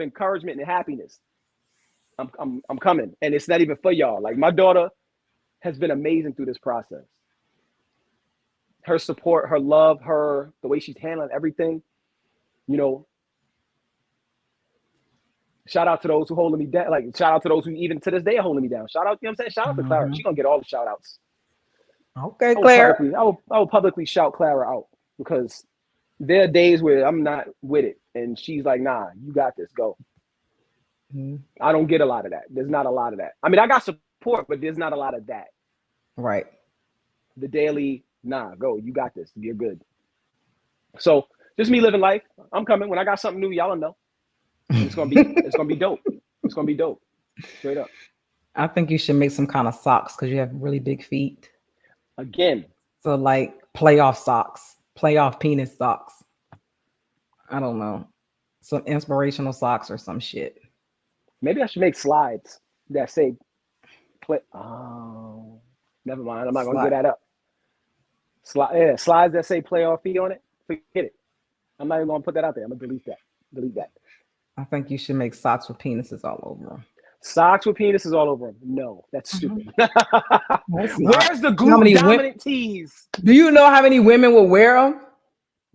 encouragement and happiness. I'm coming, and it's not even for y'all. Like my daughter has been amazing through this process. Her support, her love, the way she's handling everything. Shout out to those who holding me down. Like shout out to those who even to this day are holding me down. Shout out, you know what I'm saying? Shout out to Clara. She's gonna get all the shout outs. Okay, Clara. I will publicly shout Clara out because there are days where I'm not with it. And she's like, nah, you got this, go. I don't get a lot of that. There's not a lot of that. I mean, I got support, but there's not a lot of that. Right. The daily, nah, go, you got this. You're good. So just me living life. I'm coming. When I got something new, y'all will know. It's gonna be dope. It's gonna be dope. Straight up. I think you should make some kind of socks because you have really big feet. Again. So like playoff socks, playoff penis socks. I don't know. Some inspirational socks or some shit. Maybe I should make slides that say play. Oh, never mind. I'm not gonna get that up. Slides that say playoff feet on it. Forget it. I'm not even gonna put that out there. I'm gonna delete that. Delete that. I think you should make socks with penises all over them. Socks with penises all over them. No, that's stupid. Where's the glue dominant tees? Do you know how many women will wear them?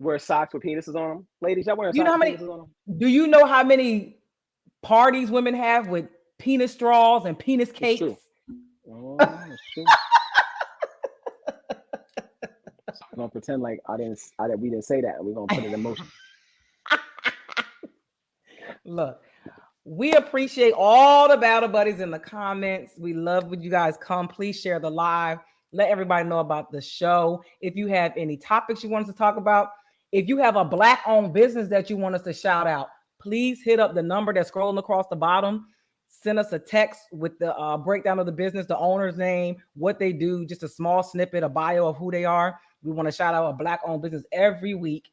Wear socks with penises on them? Ladies, y'all wearing socks with penises on them? Do you know how many parties women have with penis straws and penis cakes? It's true. Oh, that's true. So we're gonna pretend like we didn't say that. We're gonna put it in motion. Look, we appreciate all the Battle Buddies in the comments. We love when you guys come. Please share the live. Let everybody know about the show. If you have any topics you want us to talk about, if you have a Black-owned business that you want us to shout out, please hit up the number that's scrolling across the bottom. Send us a text with the breakdown of the business, the owner's name, what they do, just a small snippet, a bio of who they are. We want to shout out a Black-owned business every week.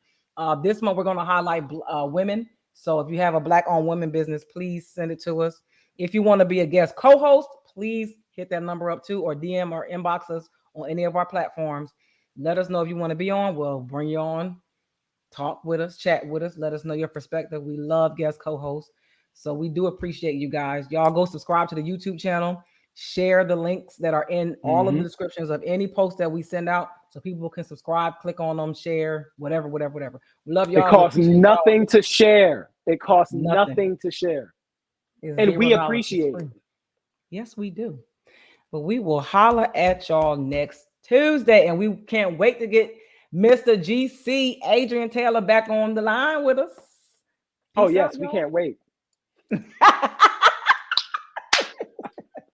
This month, we're going to highlight women. So if you have a Black-owned women business, please send it to us. If you want to be a guest co-host, please hit that number up too, or DM or inbox us on any of our platforms. Let us know if you want to be on. We'll bring you on, talk with us, chat with us. Let us know your perspective. We love guest co-hosts. So we do appreciate you guys. Y'all go subscribe to the YouTube channel. Share the links that are in all of the descriptions of any post that we send out so people can subscribe, click on them, share, whatever. We love y'all. It costs nothing to share. It costs nothing to share. And we appreciate it. Yes, we do. But we will holler at y'all next Tuesday. And we can't wait to get Mr. GC Adrian Taylor back on the line with us. Peace out, we can't wait.